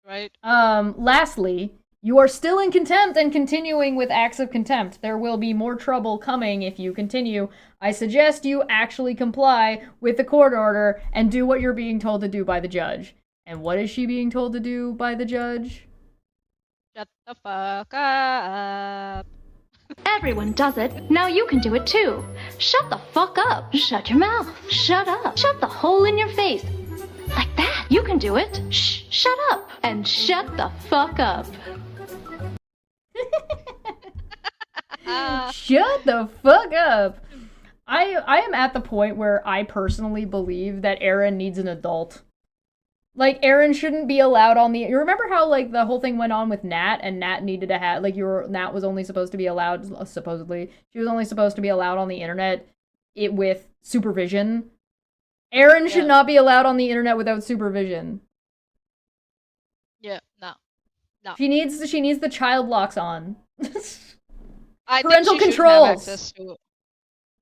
Right. Lastly, you are still in contempt and continuing with acts of contempt. There will be more trouble coming if you continue. I suggest you actually comply with the court order and do what you're being told to do by the judge. And what is she being told to do by the judge? Shut the fuck up. Everyone does it. Now you can do it too. Shut the fuck up. Shut your mouth. Shut up. Shut the hole in your face. Like that. You can do it. Shh. Shut up. And shut the fuck up. Shut the fuck up. I am at the point where I personally believe that Erin needs an adult. Like, Erin shouldn't be allowed on the... You remember how, like, the whole thing went on with Nat, and Nat needed to have... Like, Nat was only supposed to be allowed, supposedly, she was only supposed to be allowed on the internet with supervision. Erin should not be allowed on the internet without supervision. Yeah, no. She needs the child locks on. Parental controls. I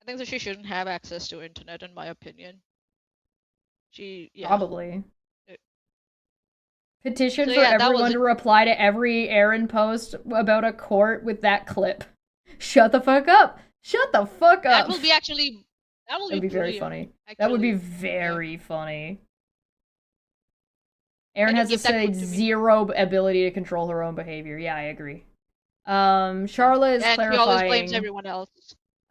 think that she shouldn't have access to internet, in my opinion. Probably. Petition for everyone to reply to every Erin post about a court with that clip. Shut the fuck up. Shut the fuck up. That would be very funny. That would be very funny. Erin has zero ability to control her own behavior. Yeah, I agree. Charlotte is clarifying. She always blames everyone else.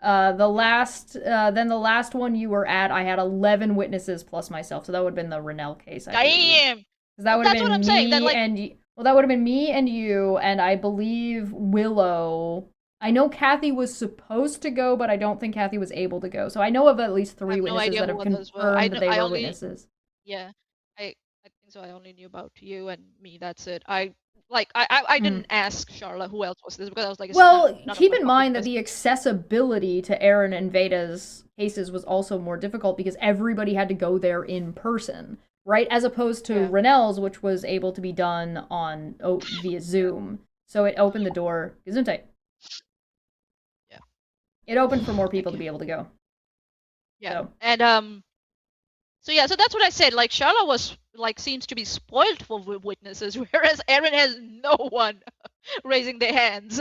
Then the last one you were at, I had 11 witnesses plus myself, so that would have been the Rennell case. Damn! That would have been me and that would have been me and you, and I believe Willow. I know Kathy was supposed to go, but I don't think Kathy was able to go. So I know of at least 3 witnesses that have confirmed that they were witnesses. Yeah, I think so. I only knew about you and me. That's it. I didn't ask Charlotte who else was this because I was like, well, keep in mind that the accessibility to Erin and Veda's cases was also more difficult because everybody had to go there in person, right? As opposed to Rennell's, which was able to be done on via Zoom. So it opened the door. Gesundheit. Yeah. It opened for more people to be able to go. Yeah. So. And so that's what I said. Like, Charlotte was seems to be spoiled for witnesses, whereas Erin has no one raising their hands.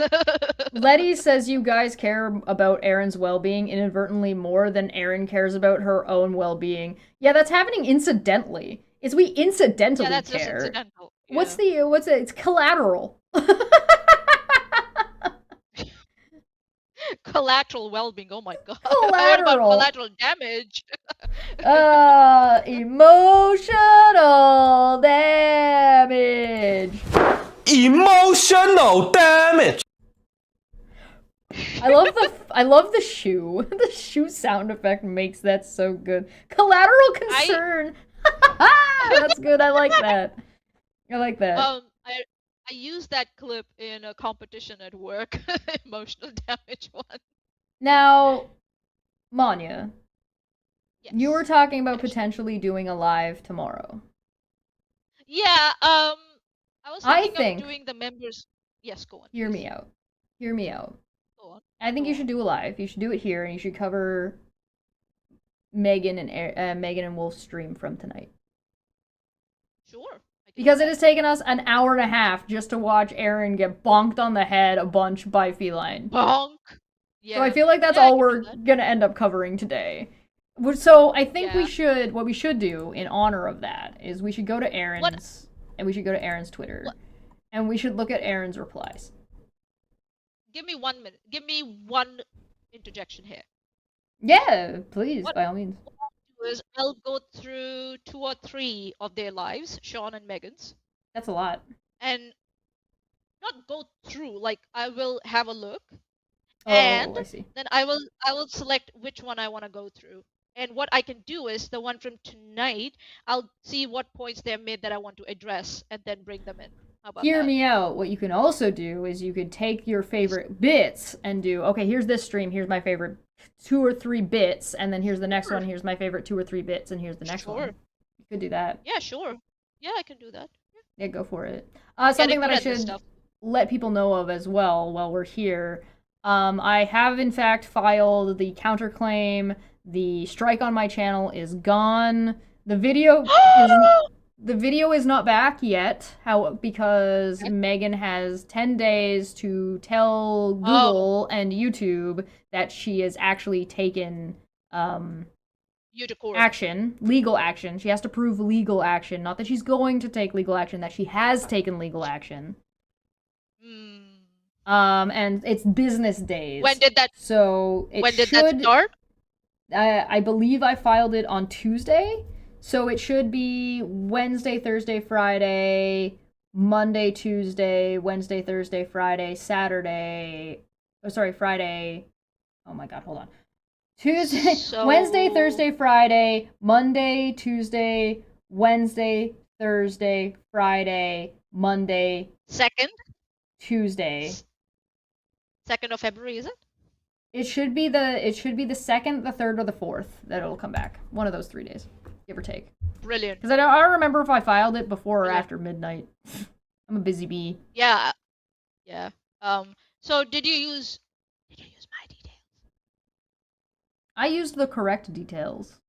Letty says you guys care about Erin's well-being inadvertently more than Erin cares about her own well-being. Yeah, that's happening incidentally. We incidentally that's care. Just incidental. Yeah. What's it? It's collateral. Collateral well-being. Oh my god. Collateral. What about collateral damage? Emotional damage. Emotional damage. I love the shoe. The shoe sound effect makes that so good. Collateral concern. That's good. I like that. I used that clip in a competition at work. Emotional damage one. Now, Manya, yes. You were talking about potentially doing a live tomorrow. Yeah, I was thinking of doing the members. Yes, go on. Hear me out. Go on. I think you should do a live. You should do it here, and you should cover Megan and Wolf's stream from tonight. Sure. Because it has taken us an hour and a half just to watch Erin get bonked on the head a bunch by Feline. Bonk. Yeah. So I feel like that's all we're gonna end up covering today. So I think what we should do in honor of that is we should go to Erin's Twitter, and we should look at Erin's replies. Give me 1 minute. Give me one interjection here. Yeah, please, by all means. What I'll do is I'll go through 2 or 3 of their lives, Sean and Megan's. That's a lot. And not go through, I will have a look. Oh, and I see. then I will select which one I want to go through. And what I can do is the one from tonight, I'll see what points they made that I want to address and then bring them in. How about Hear that? me out. What you can also do is you could take your favorite bits and do, okay, here's this stream, here's my favorite 2 or 3 bits, and then here's the next one, here's my favorite 2 or 3 bits, and here's the next one. You could do that. Yeah, sure. Yeah, I can do that. Yeah, go for it. Something that I should let people know of as well while we're here. I have in fact filed the counterclaim. The strike on my channel is gone. The video is not back yet. Because Megan has 10 days to tell Google and YouTube that she has actually taken legal action. She has to prove legal action, not that she's going to take legal action, that she has taken legal action. And it's business days. When did that So it when did should, that start? I believe I filed it on Tuesday, so it should be Wednesday, Thursday, Friday, Monday, Tuesday, Wednesday, Thursday, Friday, Saturday. Oh, sorry, Friday. Oh my God, hold on. Tuesday, So- Wednesday, Thursday, Friday, Monday, Tuesday, Wednesday, Thursday, Friday, Monday, Second? Tuesday. 2nd of February, is it? It should be the second, the third, or the fourth that it'll come back. One of those 3 days, give or take. Brilliant. Because I don't remember if I filed it before or Brilliant. after midnight. I'm a busy bee. Yeah. Yeah. So did you use my details? I used the correct details.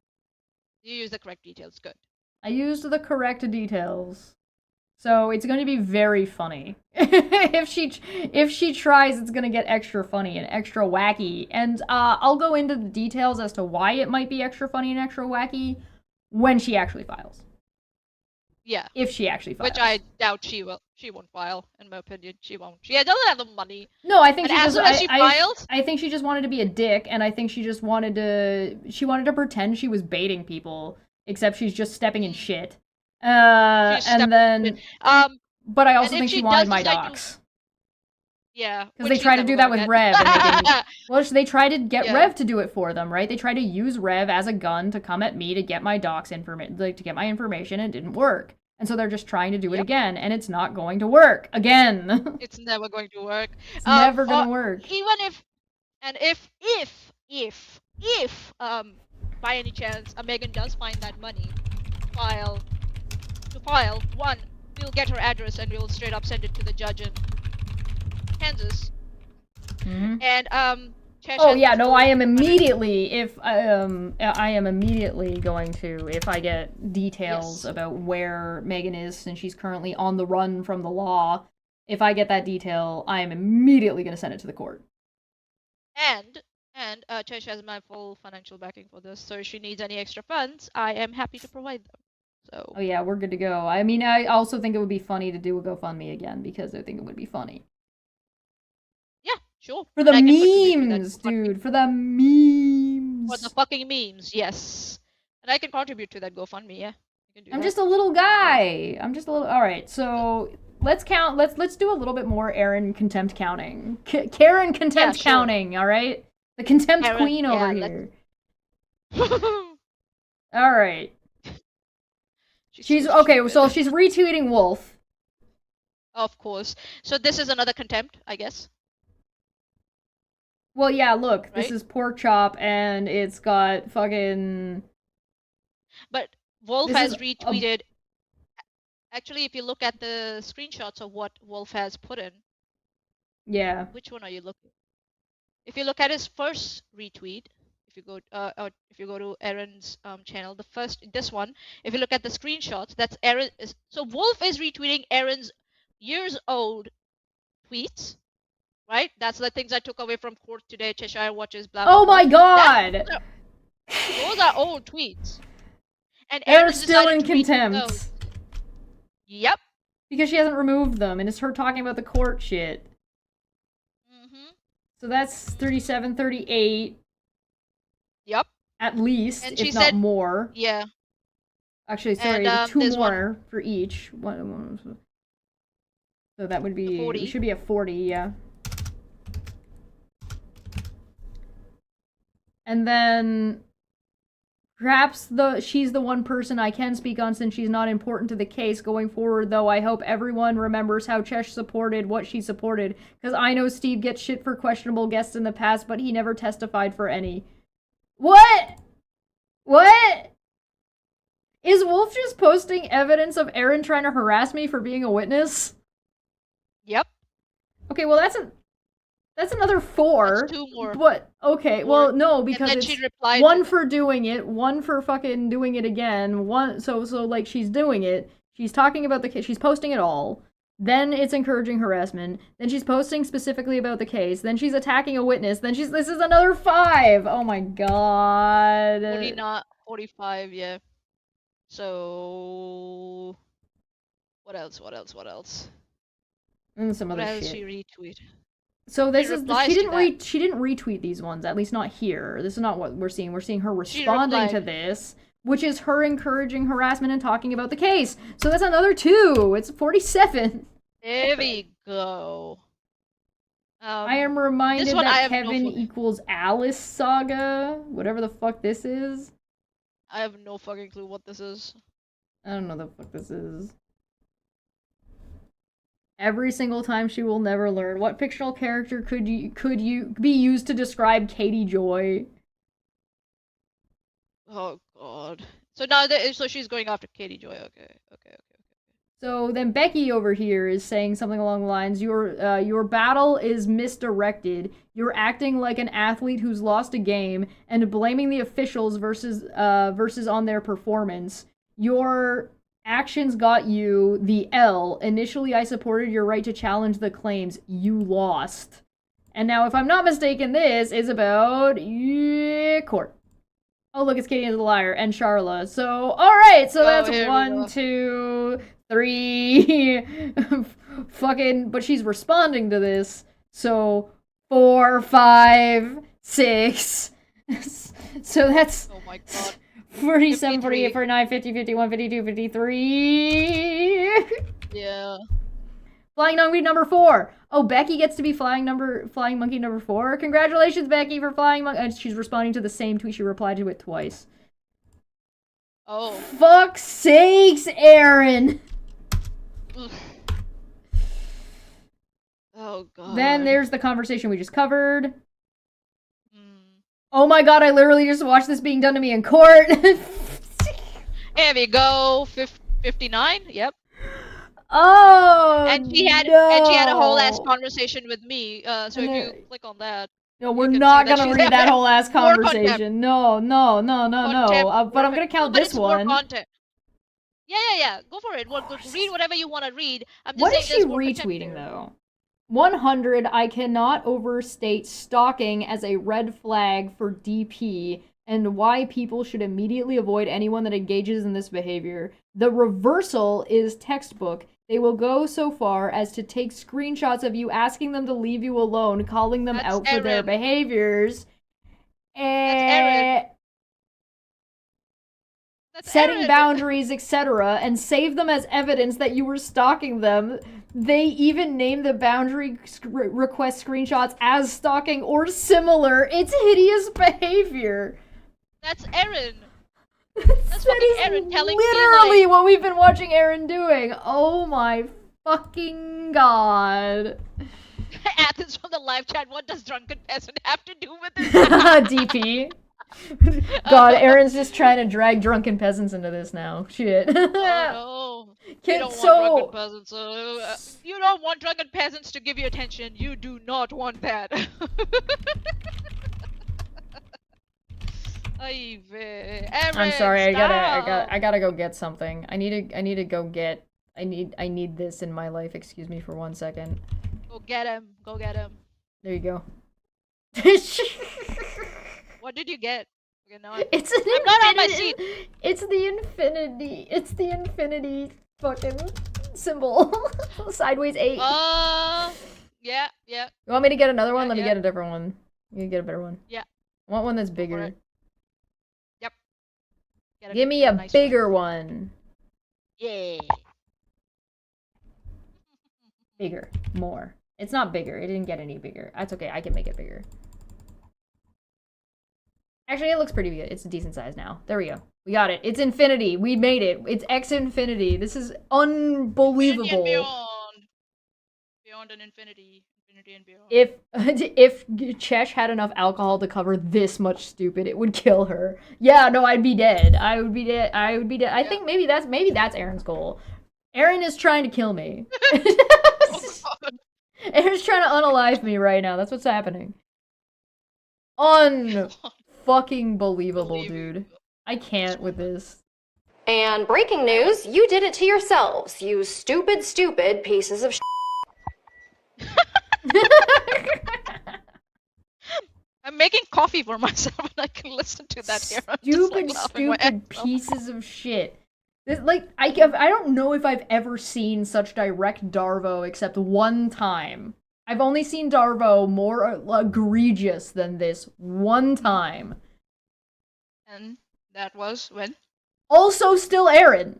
You use the correct details. Good. I used the correct details. So it's going to be very funny. if she tries, it's going to get extra funny and extra wacky. And I'll go into the details as to why it might be extra funny and extra wacky when she actually files. Yeah. If she actually files. Which I doubt she will. She won't file, in my opinion. She won't. She doesn't have the money. No, I think And she as just soon as she files, I think she just wanted to be a dick, and I think she just wanted to pretend she was baiting people, except she's just stepping in shit. She's And then but I also if think she she wanted does my decide to- docs. yeah. Because which they she's try to never do that gonna with get. Rev, and well, they try to get Yeah. Rev to do it for them, right? They try to use Rev as a gun to come at me to get my docs information, like to get my information, and it didn't work. And so they're just trying to do it Yep. again, and it's not going to work again. It's never going to work. It's never gonna work. Even if by any chance Megan does find that money, file, one, we'll get her address and we'll straight up send it to the judge in Kansas. Mhm. And Chesh Oh has yeah, the no, full I am 100 immediately I am immediately going to, if I get details Yes. about where Megan is since she's currently on the run from the law. If I get that detail, I am immediately going to send it to the court. And Chesh has my full financial backing for this, so if she needs any extra funds, I am happy to provide them. So Oh yeah, we're good to go. I mean, I also think it would be funny to do a GoFundMe again because I think it would be funny. yeah, sure. For the And I can contribute to that memes, GoFundMe. dude. For the memes. For the fucking memes, yes. And I can contribute to that GoFundMe, yeah. I can do I'm that. just a little guy. I'm just a little. All right, so let's count. Let's do a little bit more Erin contempt counting. Karen contempt sure. counting. All right, the contempt Erin, queen over yeah, here. All right, she's so okay. stupid. So she's retweeting Wolf. Of course. So this is another contempt, I guess. Well, yeah. Look, this Right? is pork chop, and it's got fucking. But Wolf This has is a- retweeted. Actually, if you look at the screenshots of what Wolf has put in, Yeah. which one are you looking? If you look at his first retweet, if you go to Erin's channel, this one, if you look at the screenshots, that's Erin. So Wolf is retweeting Erin's years old tweets, right? That's the things I took away from court today. Cheshire watches, blah blah. Oh blah. my god! Those are old tweets. And They're Erin still in decided to retweet contempt. those. Yep. Because she hasn't removed them, and it's her talking about the court shit. Mm-hmm. So that's 37, 38, Yep. at least, And if she not said- more. Yeah. Actually, sorry, And, two there's one- more for each. One, so that would be, 40. it should be a 40, yeah. And then, perhaps she's the one person I can speak on since she's not important to the case going forward, though I hope everyone remembers how Chesh supported what she supported, because I know Steve gets shit for questionable guests in the past, but he never testified for any. What? What? Is Wolf just posting evidence of Erin trying to harass me for being a witness? Yep. Okay, well that's another 4. That's 2 more. But okay, well no, because and then it's she replied. one for doing it, one for fucking doing it again, one so like she's doing it, she's talking about the case, she's posting it all, then it's encouraging harassment, then she's posting specifically about the case, then she's attacking a witness, then this is another 5. Oh my god. 45, yeah. So what else? And some What other else shit. she retweet? So this is replies she to didn't that. she didn't retweet these ones, at least not here. This is not what we're seeing. We're seeing her responding to replied. this, which is her encouraging harassment and talking about the case. So that's another 2. It's 47. There we go. I am reminded one I that have no Kevin fucking- equals Alice saga, whatever the fuck this is. I have no fucking clue what this is. I don't know the fuck this is. Every single time she will never learn. What fictional character could you be used to describe Katie Joy? Oh god. So now so she's going after Katie Joy. Okay. So then Becky over here is saying something along the lines, your battle is misdirected. You're acting like an athlete who's lost a game and blaming the officials versus on their performance. Your actions got you the L. Initially, I supported your right to challenge the claims. You lost. And now, if I'm not mistaken, this is about court. Oh, look, it's Katie as a liar and Charla. So, alright, so that's here we 1, go. 2, 3. Fucking, but she's responding to this. So, 4, 5, 6. So that's Oh my god. 47, 53. 48, 49, 50, 51, 52, 53. Yeah. Flying monkey number 4. Oh, Becky gets to be flying monkey number 4. Congratulations, Becky, for flying monkey. And she's responding to the same tweet. She replied to it twice. Oh. Fuck's sakes, Erin. Ugh. Oh god. Then there's the conversation we just covered. Mm. Oh my god, I literally just watched this being done to me in court. There we go. 59. Yep. Oh, And she had a whole ass conversation with me. So if you click on that, No, we're can see not that gonna she's read that whole ass more content. conversation. No. Content, But I'm gonna count but this it's more one. content. Yeah. Go for it. Read whatever you want to read. I'm just What saying is she there's more content retweeting here. though? 100, I cannot overstate stalking as a red flag for DP and why people should immediately avoid anyone that engages in this behavior. The reversal is textbook. They will go so far as to take screenshots of you asking them to leave you alone, calling them That's out for their Erin. behaviors. Erin. That's Setting Erin. boundaries, etc., and save them as evidence that you were stalking them. They even name the boundary request screenshots as stalking or similar. It's hideous behavior. That's Erin. That's fucking Erin telling me, literally like- what we've been watching Erin doing. Oh my fucking god. Athens from the live chat. What does drunken peasant have to do with this? DP. God, Erin's just trying to drag drunken peasants into this now. Shit. Oh no. You Kid, don't so- want drunken peasants. You don't want drunken peasants to give you attention. You do not want that. I'm sorry, I gotta go get something. I need to go get I need this in my life. Excuse me for 1 second. Go get him. Go get him. There you go. What did you get? Okay, now It's an I'm not on my infinity- seat. It's the infinity. It's the infinity fucking symbol. Sideways 8. Yeah. You want me to get another one? Let me yeah. get a different one. You can get a better one. Yeah. I want one that's for bigger. it. Yep. Give me a nice bigger one. Yeah. Bigger. More. It's not bigger. It didn't get any bigger. That's okay. I can make it bigger. Actually, it looks pretty good. It's a decent size now. There we go. We got it. It's infinity. We made it. It's X infinity. This is unbelievable. Infinity and beyond. Beyond an infinity. Infinity and beyond. If Chesh had enough alcohol to cover this much stupid, it would kill her. Yeah, no, I'd be dead. I would be dead. I think maybe that's Erin's goal. Erin is trying to kill me. Erin's trying to unalive me right now. That's what's happening. Fucking believable, dude. I can't with this. And breaking news, you did it to yourselves, you stupid pieces of I'm making coffee for myself and I can listen to that here. I'm just, like, laughing my ass Stupid off. pieces of shit. This, like, I don't know if I've ever seen such direct Darvo except one time. I've only seen Darvo more egregious than this one time. And that was when? Also, still Erin.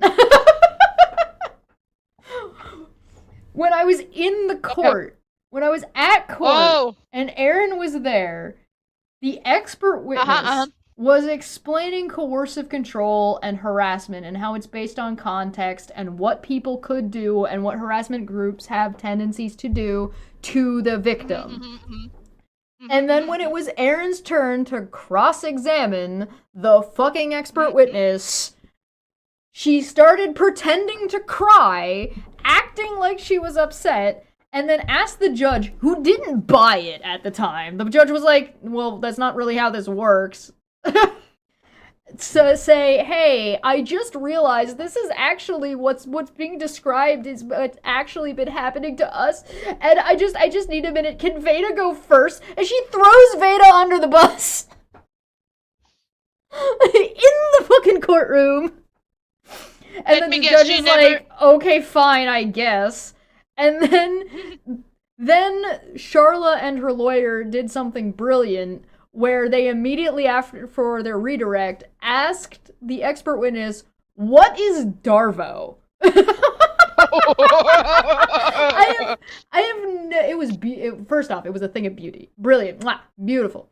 When I was in the court, when I was at court, and Erin was there, the expert witness was explaining coercive control and harassment and how it's based on context and what people could do and what harassment groups have tendencies to do to the victim. And then when it was Erin's turn to cross-examine the fucking expert witness, she started pretending to cry, acting like she was upset, and then asked the judge, who didn't buy it at the time. The judge was like, well, that's not really how this works. To say, hey, I just realized this is actually what's being described is what's actually been happening to us, and I just need a minute. Can Veda go first? And she throws Veda under the bus in the fucking courtroom. And then the judge is like, okay, fine, I guess. And then Charla and her lawyer did something brilliant, where they immediately after for their redirect asked the expert witness, "What is Darvo?" First off, it was a thing of beauty, brilliant, mwah, beautiful.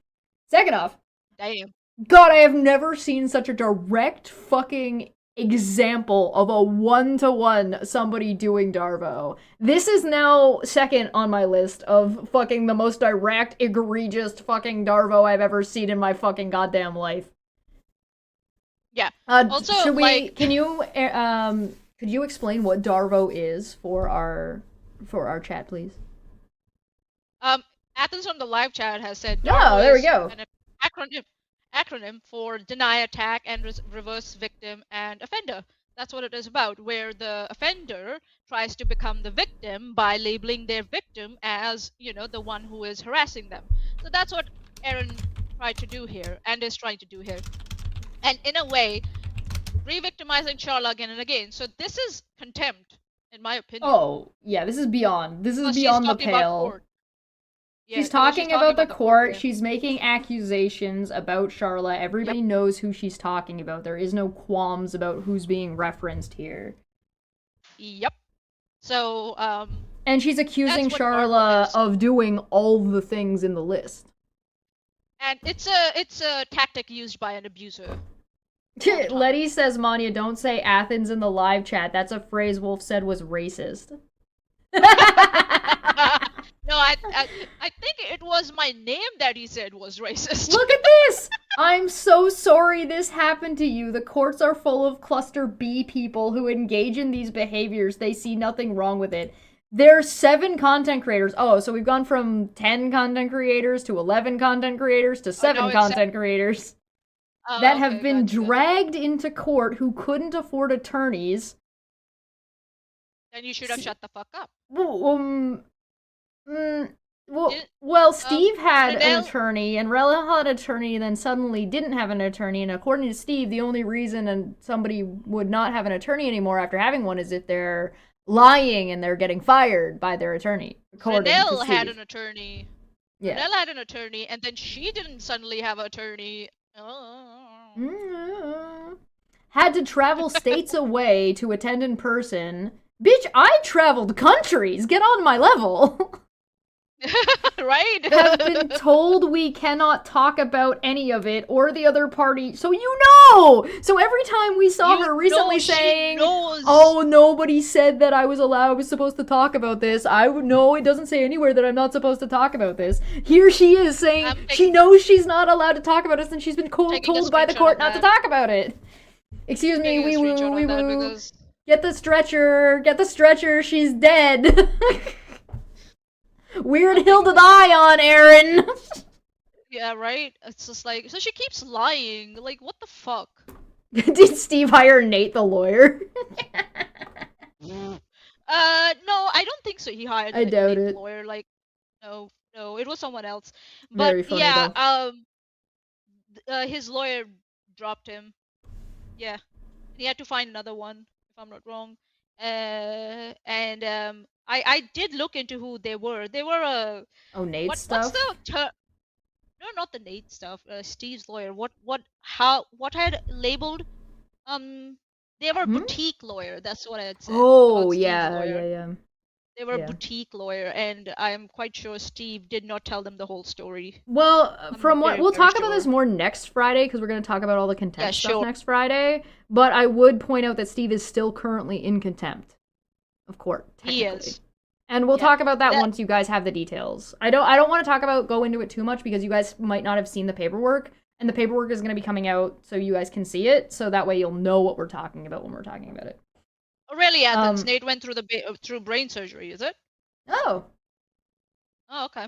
Second off, damn, God, I have never seen such a direct fucking example of a one-to-one somebody doing Darvo. This is now second on my list of fucking the most direct, egregious fucking Darvo I've ever seen in my fucking goddamn life. Yeah. Also, could you explain what Darvo is for our chat, please? Athens from the live chat has said Darvo there we go. An acronym for deny, attack, and reverse victim and offender. That's what it is about, where the offender tries to become the victim by labeling their victim as, the one who is harassing them. So that's what Erin tried to do here, and is trying to do here. And in a way, re-victimizing Charla again and again. So this is contempt, in my opinion. Oh, yeah, this is beyond the pale. She's talking about the court. She's making accusations about Charla. Everybody knows who she's talking about. There is no qualms about who's being referenced here. Yep. So, and she's accusing Charla of doing all the things in the list. And it's a tactic used by an abuser. Letty says, Manya, don't say Athens in the live chat. That's a phrase Wolf said was racist. No, I think it was my name that he said was racist. Look at this! I'm so sorry this happened to you. The courts are full of cluster B people who engage in these behaviors. They see nothing wrong with it. There's 7 content creators. Oh, so we've gone from 10 content creators to 11 content creators to 7 content creators that have been dragged into court who couldn't afford attorneys. Then you should have shut the fuck up. Well, Steve had an attorney, and Rella had an attorney, and then suddenly didn't have an attorney, and according to Steve, the only reason somebody would not have an attorney anymore after having one is if they're lying and they're getting fired by their attorney. Renelle had an attorney. Yeah. Renelle had an attorney, and then she didn't suddenly have an attorney. Had to travel states away to attend in person. Bitch, I traveled countries! Get on my level! Right? Have been told we cannot talk about any of it or the other party. So you know! So every time we saw her recently saying, oh, nobody said that I was supposed to talk about this. No, it doesn't say anywhere that I'm not supposed to talk about this. Here she is saying she knows she's not alled to talk about this and she's been told by the court not to talk about it. Excuse me, wee woo. Get the stretcher, she's dead. Weird hill to die on, Erin. Yeah, right? It's just like, so she keeps lying. Like, what the fuck? Did Steve hire Nate the lawyer? No, I don't think so. He hired Nate the lawyer. Like, no, it was someone else. But very funny, yeah, his lawyer dropped him. Yeah. He had to find another one, if I'm not wrong. I did look into who they were. They were Oh, Nate's what's stuff? the term? No, not the Nate stuff. Steve's lawyer. What I had labeled? They were boutique lawyer. That's what I had said. Oh, about Steve's yeah, lawyer. yeah. They were Yeah. boutique lawyer, and I'm quite sure Steve did not tell them the whole story. Well, from what we'll very talk about this sure. more next Friday because we're going to talk about all the contempt stuff sure. next Friday. But I would point out that Steve is still currently in contempt of court. He technically. is. And we'll Yeah, talk about that that- once you guys have the details. I don't want to go into it too much because you guys might not have seen the paperwork, and the paperwork is going to be coming out so you guys can see it, so that way you'll know what we're talking about when we're talking about it. Oh, really, Athens? Nate went through through brain surgery, is it? Oh. Oh, okay.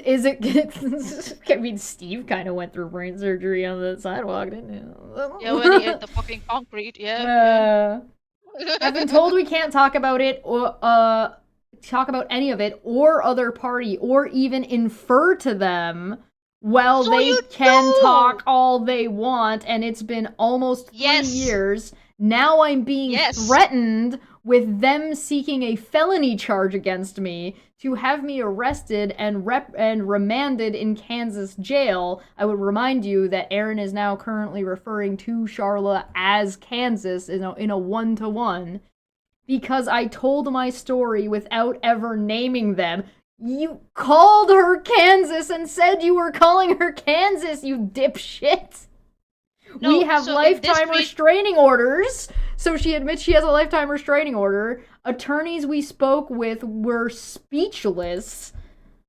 Is it? I mean, Steve kind of went through brain surgery on the sidewalk, didn't he? Yeah, when he hit the fucking concrete, yeah. I've been told we can't talk about it or talk about any of it or other party or even infer to them. Well, So they you can know. talk all they want, and it's been almost 3 Yes. years. Now I'm being Yes. threatened with them seeking a felony charge against me to have me arrested and remanded in Kansas jail. I would remind you that Erin is now currently referring to Charla as Kansas in a one-to-one because I told my story without ever naming them. You called her Kansas and said you were calling her Kansas, you dipshit. No, We have so in this lifetime re- restraining orders. So she admits she has a lifetime restraining order. Attorneys we spoke with were speechless.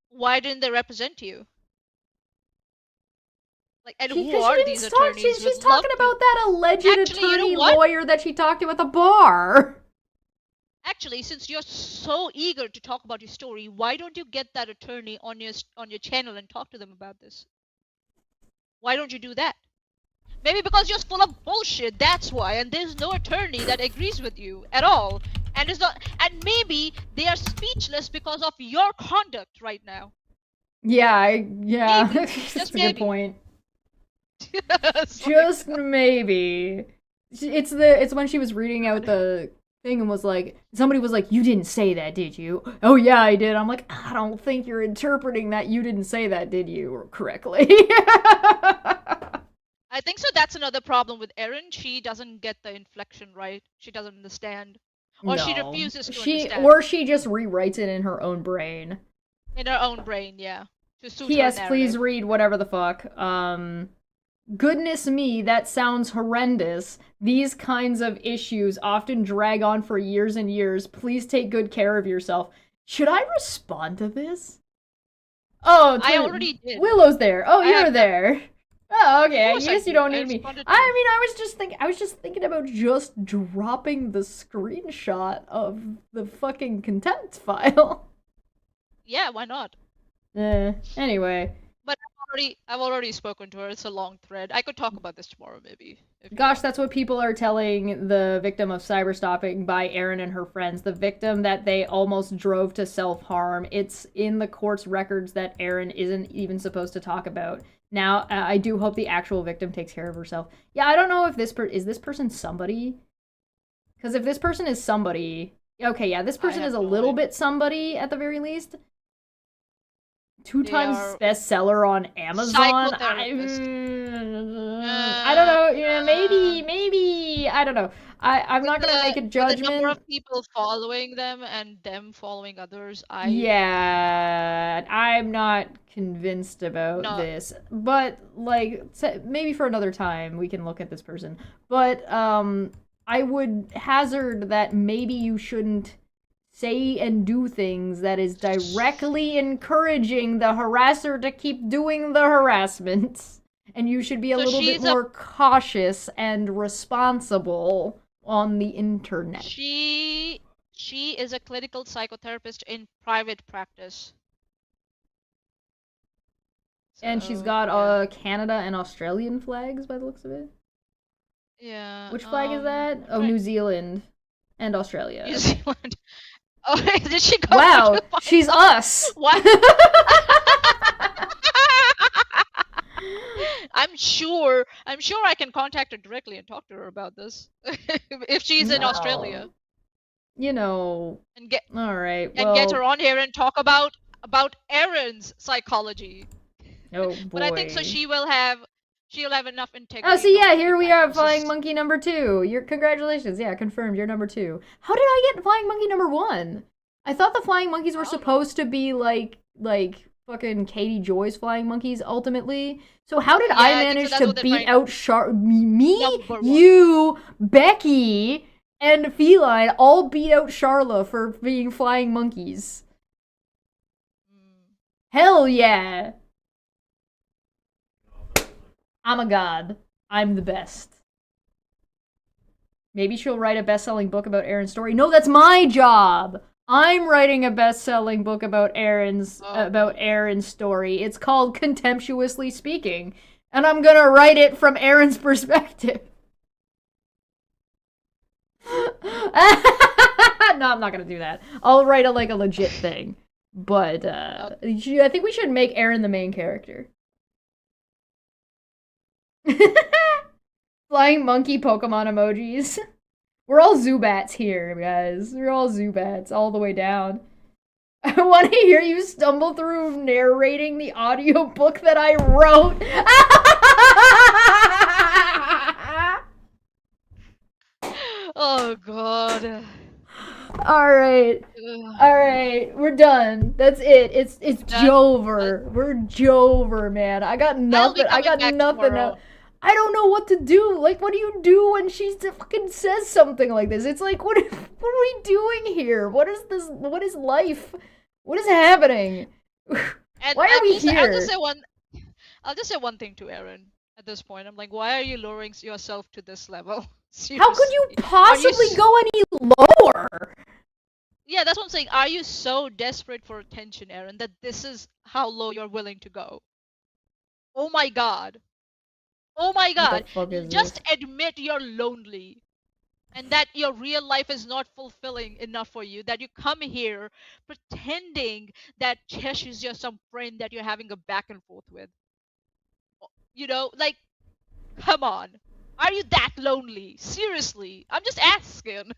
Why didn't they represent you? Like, and who Because are she these didn't talk, attorneys? she's Would love talking to- about that alleged Actually, you know attorney what? lawyer that she talked to at the bar. Actually, since you're so eager to talk about your story, why don't you get that attorney on your channel and talk to them about this? Why don't you do that? Maybe because you're full of bullshit, that's why, and there's no attorney that agrees with you at all. And it's not, and maybe they are speechless because of your conduct right now. Yeah, Maybe. that's Just a maybe. good point. It's like- Just maybe. It's when she was reading out the thing and was like, somebody was like, you didn't say that, did you? Oh yeah, I did. I'm like, I don't think you're interpreting that you didn't say that, did you, correctly. I think so. That's another problem with Erin. She doesn't get the inflection right. She doesn't understand, or she No. refuses to She understand or she just rewrites it in her own brain. in her own brain. Yeah, to suit her P.S. narrative. Please read whatever the fuck. Goodness me, that sounds horrendous. These kinds of issues often drag on for years and years. Please take good care of yourself. Should I respond to this? Oh, I already did. Willow's there. Oh, I you're have there. Oh, okay. I course I guess you did. don't I need me. responded to I you. mean, I was just thinking about just dropping the screenshot of the fucking contempt file. Yeah, why not? Anyway. But I've already spoken to her. It's a long thread. I could talk about this tomorrow, maybe. Gosh, that's what people are telling the victim of cyberstalking by Erin and her friends. The victim that they almost drove to self-harm. It's in the court's records that Erin isn't even supposed to talk about. Now, I do hope the actual victim takes care of herself. Yeah, I don't know if is this person somebody? Because if this person is somebody... Okay, yeah, this person have is a no little idea. bit somebody at the very least. 2 They times are bestseller on Amazon. psychotherapist. I don't know. Yeah, maybe. I don't know. I'm not gonna make a With the number judgment. of people following them and them following others, Yeah, I'm not convinced about No. this. But like, maybe for another time we can look at this person. But I would hazard that maybe you shouldn't say and do things that is directly encouraging the harasser to keep doing the harassment. And you should be a So little bit she's more cautious and responsible on the internet. She is a clinical psychotherapist in private practice. And she's So, got yeah. Canada and Australian flags by the looks of it. Yeah. Which flag is that? Oh, right. New Zealand and Australia. New Zealand. Oh, did she go? Wow, to find she's something? us. What? I'm sure I can contact her directly and talk to her about this if she's in Australia. You know. And get All right. and get her Well. on here and talk about Erin's psychology. Oh boy. But I think so she'll have enough integrity. Oh, so not yeah, to here get we back are, racist. Flying Monkey number 2. Congratulations. Yeah, confirmed. You're number 2. How did I get Flying Monkey number 1? I thought the Flying Monkeys were supposed to be like fucking Katie Joy's Flying Monkeys ultimately. So how did I manage to beat out me, you, Becky, and Feline all beat out Charla for being Flying Monkeys? Hell yeah! I'm a god. I'm the best. Maybe she'll write a best-selling book about Erin's story. No, that's my job! I'm writing a best-selling book about Erin's story. It's called Contemptuously Speaking. And I'm gonna write it from Erin's perspective. No, I'm not gonna do that. I'll write a legit thing. But, I think we should make Erin the main character. Flying monkey Pokemon emojis. We're all Zubats here, guys. We're all Zubats all the way down. I want to hear you stumble through narrating the audiobook that I wrote. Oh god. Alright. Alright, we're done. That's it. It's Jover. We're Jover, man. I got nothing. I don't know what to do. Like, what do you do when she fucking says something like this? It's like, what are we doing here? What is this? What is life? What is happening? Why are we here? I'll just say one thing to Erin at this point. I'm like, why are you lowering yourself to this level? How could you possibly go any lower? Yeah, that's what I'm saying. Are you so desperate for attention, Erin, that this is how low you're willing to go? Oh my god. Oh my god. Just admit you're lonely. And that your real life is not fulfilling enough for you. That you come here pretending that Chesh is just some friend that you're having a back and forth with. You know, like, come on. Are you that lonely? Seriously. I'm just asking.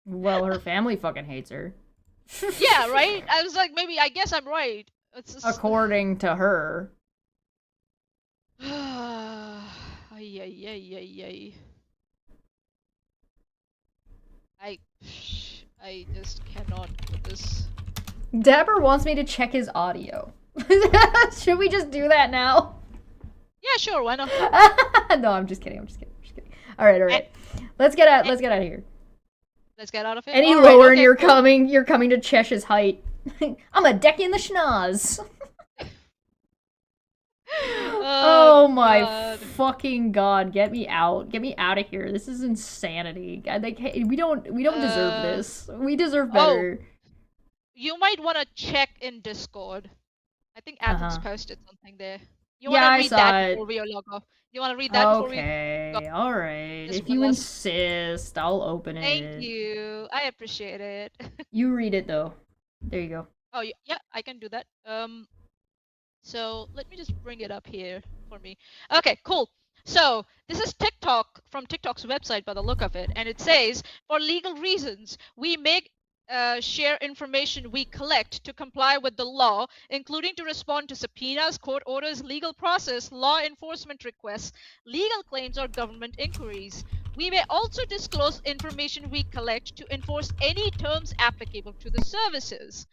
Well, her family fucking hates her. Yeah, right? I was like, I guess I'm right. It's just... According to her. I just cannot with this. Dapper wants me to check his audio. Should we just do that now? Yeah, sure, why not? No, I'm just kidding. Alright. Let's get out of here. Let's get out of here. Any lower and you're coming to Chesh's height. I'm a deck in the schnoz. Oh my fucking god, get me out. Get me out of here. This is insanity. We don't deserve this. We deserve better. You might want to check in Discord. I think Adam's posted something there. You want to read that before we log off? You want to read that before we Okay, alright. If you insist, I'll open it. Thank you. I appreciate it. You read it though. There you go. Oh, yeah, I can do that. So let me just bring it up here for me. Okay, cool. So this is TikTok from TikTok's website by the look of it, and it says, for legal reasons, we may share information we collect to comply with the law, including to respond to subpoenas, court orders, legal process, law enforcement requests, legal claims, or government inquiries. We may also disclose information we collect to enforce any terms applicable to the services,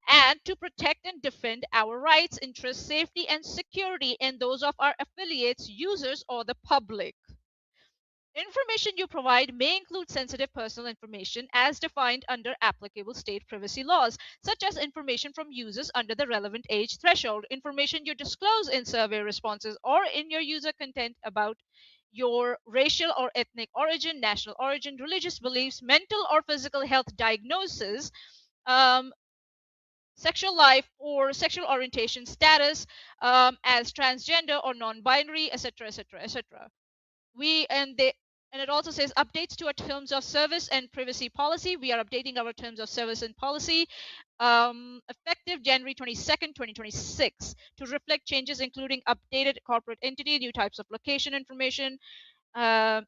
and to protect and defend our rights, interests, safety, and security and those of our affiliates, users, or the public. Information you provide may include sensitive personal information as defined under applicable state privacy laws, such as information from users under the relevant age threshold, information you disclose in survey responses or in your user content about your racial or ethnic origin, national origin, religious beliefs, mental or physical health diagnosis, sexual life or sexual orientation status, as transgender or non-binary, etc., etc., etc. And it also says updates to our terms of service and privacy policy. We are updating our terms of service and policy effective January 22nd, 2026 to reflect changes including updated corporate entity, new types of location information,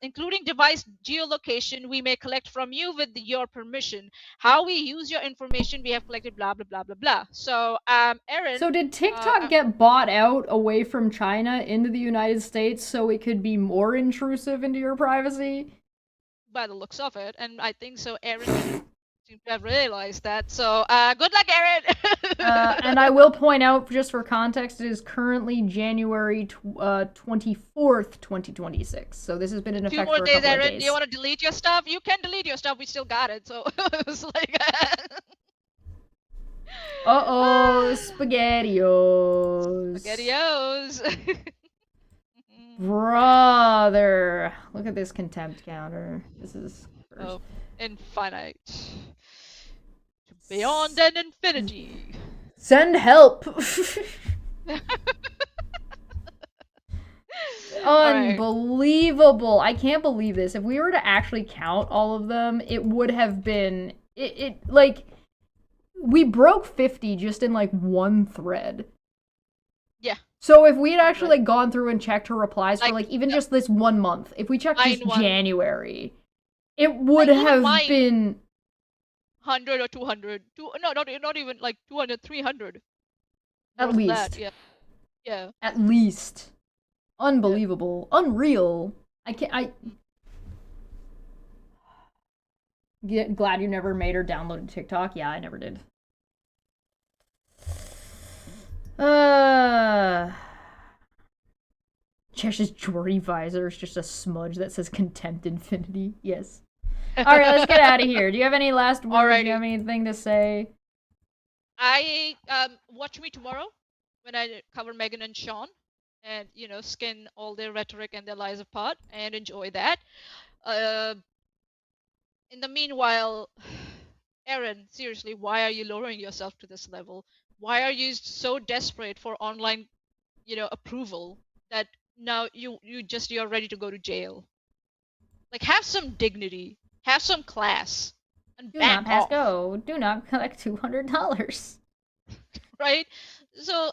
including device geolocation we may collect from you with your permission. How we use your information we have collected, blah, blah, blah, blah, blah. So, Erin... So did TikTok get bought out away from China into the United States so it could be more intrusive into your privacy? By the looks of it, and I think so, Erin seems to have realized that. So, good luck, Erin! And I will point out, just for context, it is currently January 24th, 2026. So this has been in effect 2 more for a days, couple of Erin. days. Do you want to delete your stuff? You can delete your stuff. We still got it. So it was like... Uh-oh, SpaghettiOs. SpaghettiOs. Brother. Look at this contempt counter. This is... Oh, infinite. Beyond an infinity. Send help! Unbelievable. I can't believe this. If we were to actually count all of them, it would have been... like... We broke 50 just in, like, one thread. Yeah. So if we had actually, like, gone through and checked her replies for, like, even yeah. just this 1 month, if we checked just One. January, it would have been... 100 or 200. No, not even, like, 200, 300. At More than least. that, yeah. Yeah. At least. Unbelievable. Unreal. Glad you never made her download TikTok? Yeah, I never did. Chesh's jewelry visor is just a smudge that says Contempt Infinity. Yes. Alright, let's get out of here. Do you have any last words? Alrighty. Do you have anything to say? Watch me tomorrow when I cover Megan and Sean and, you know, skin all their rhetoric and their lies apart and enjoy that. In the meanwhile, Erin, seriously, why are you lowering yourself to this level? Why are you so desperate for online, you know, approval that now you're ready to go to jail? Like, have some dignity, have some class, and Do back not pass off. go. Do not collect $200. Right? So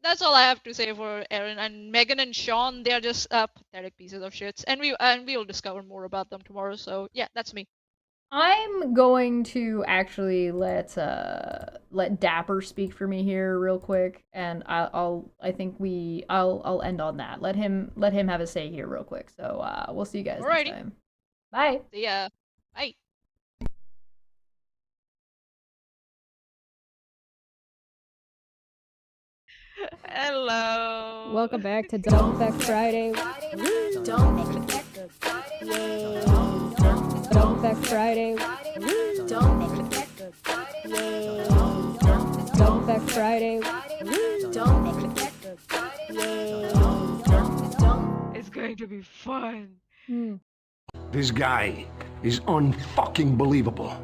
that's all I have to say for Erin and Megan and Sean. They're just pathetic pieces of shits, and we will discover more about them tomorrow. So yeah, that's me. I'm going to actually let Dapper speak for me here real quick, and I'll end on that. Let him have a say here real quick. So we'll see you guys Alrighty. next time. Bye. See ya. Bye. Hello. Welcome back to Don't Affect Friday. Don't affect Friday. Yay. Don't Affect Friday. Don't affect Friday. Yay. Don't Affect Friday. Don't affect Friday. Yay. It's going to be fun. Hmm. This guy is unfucking believable.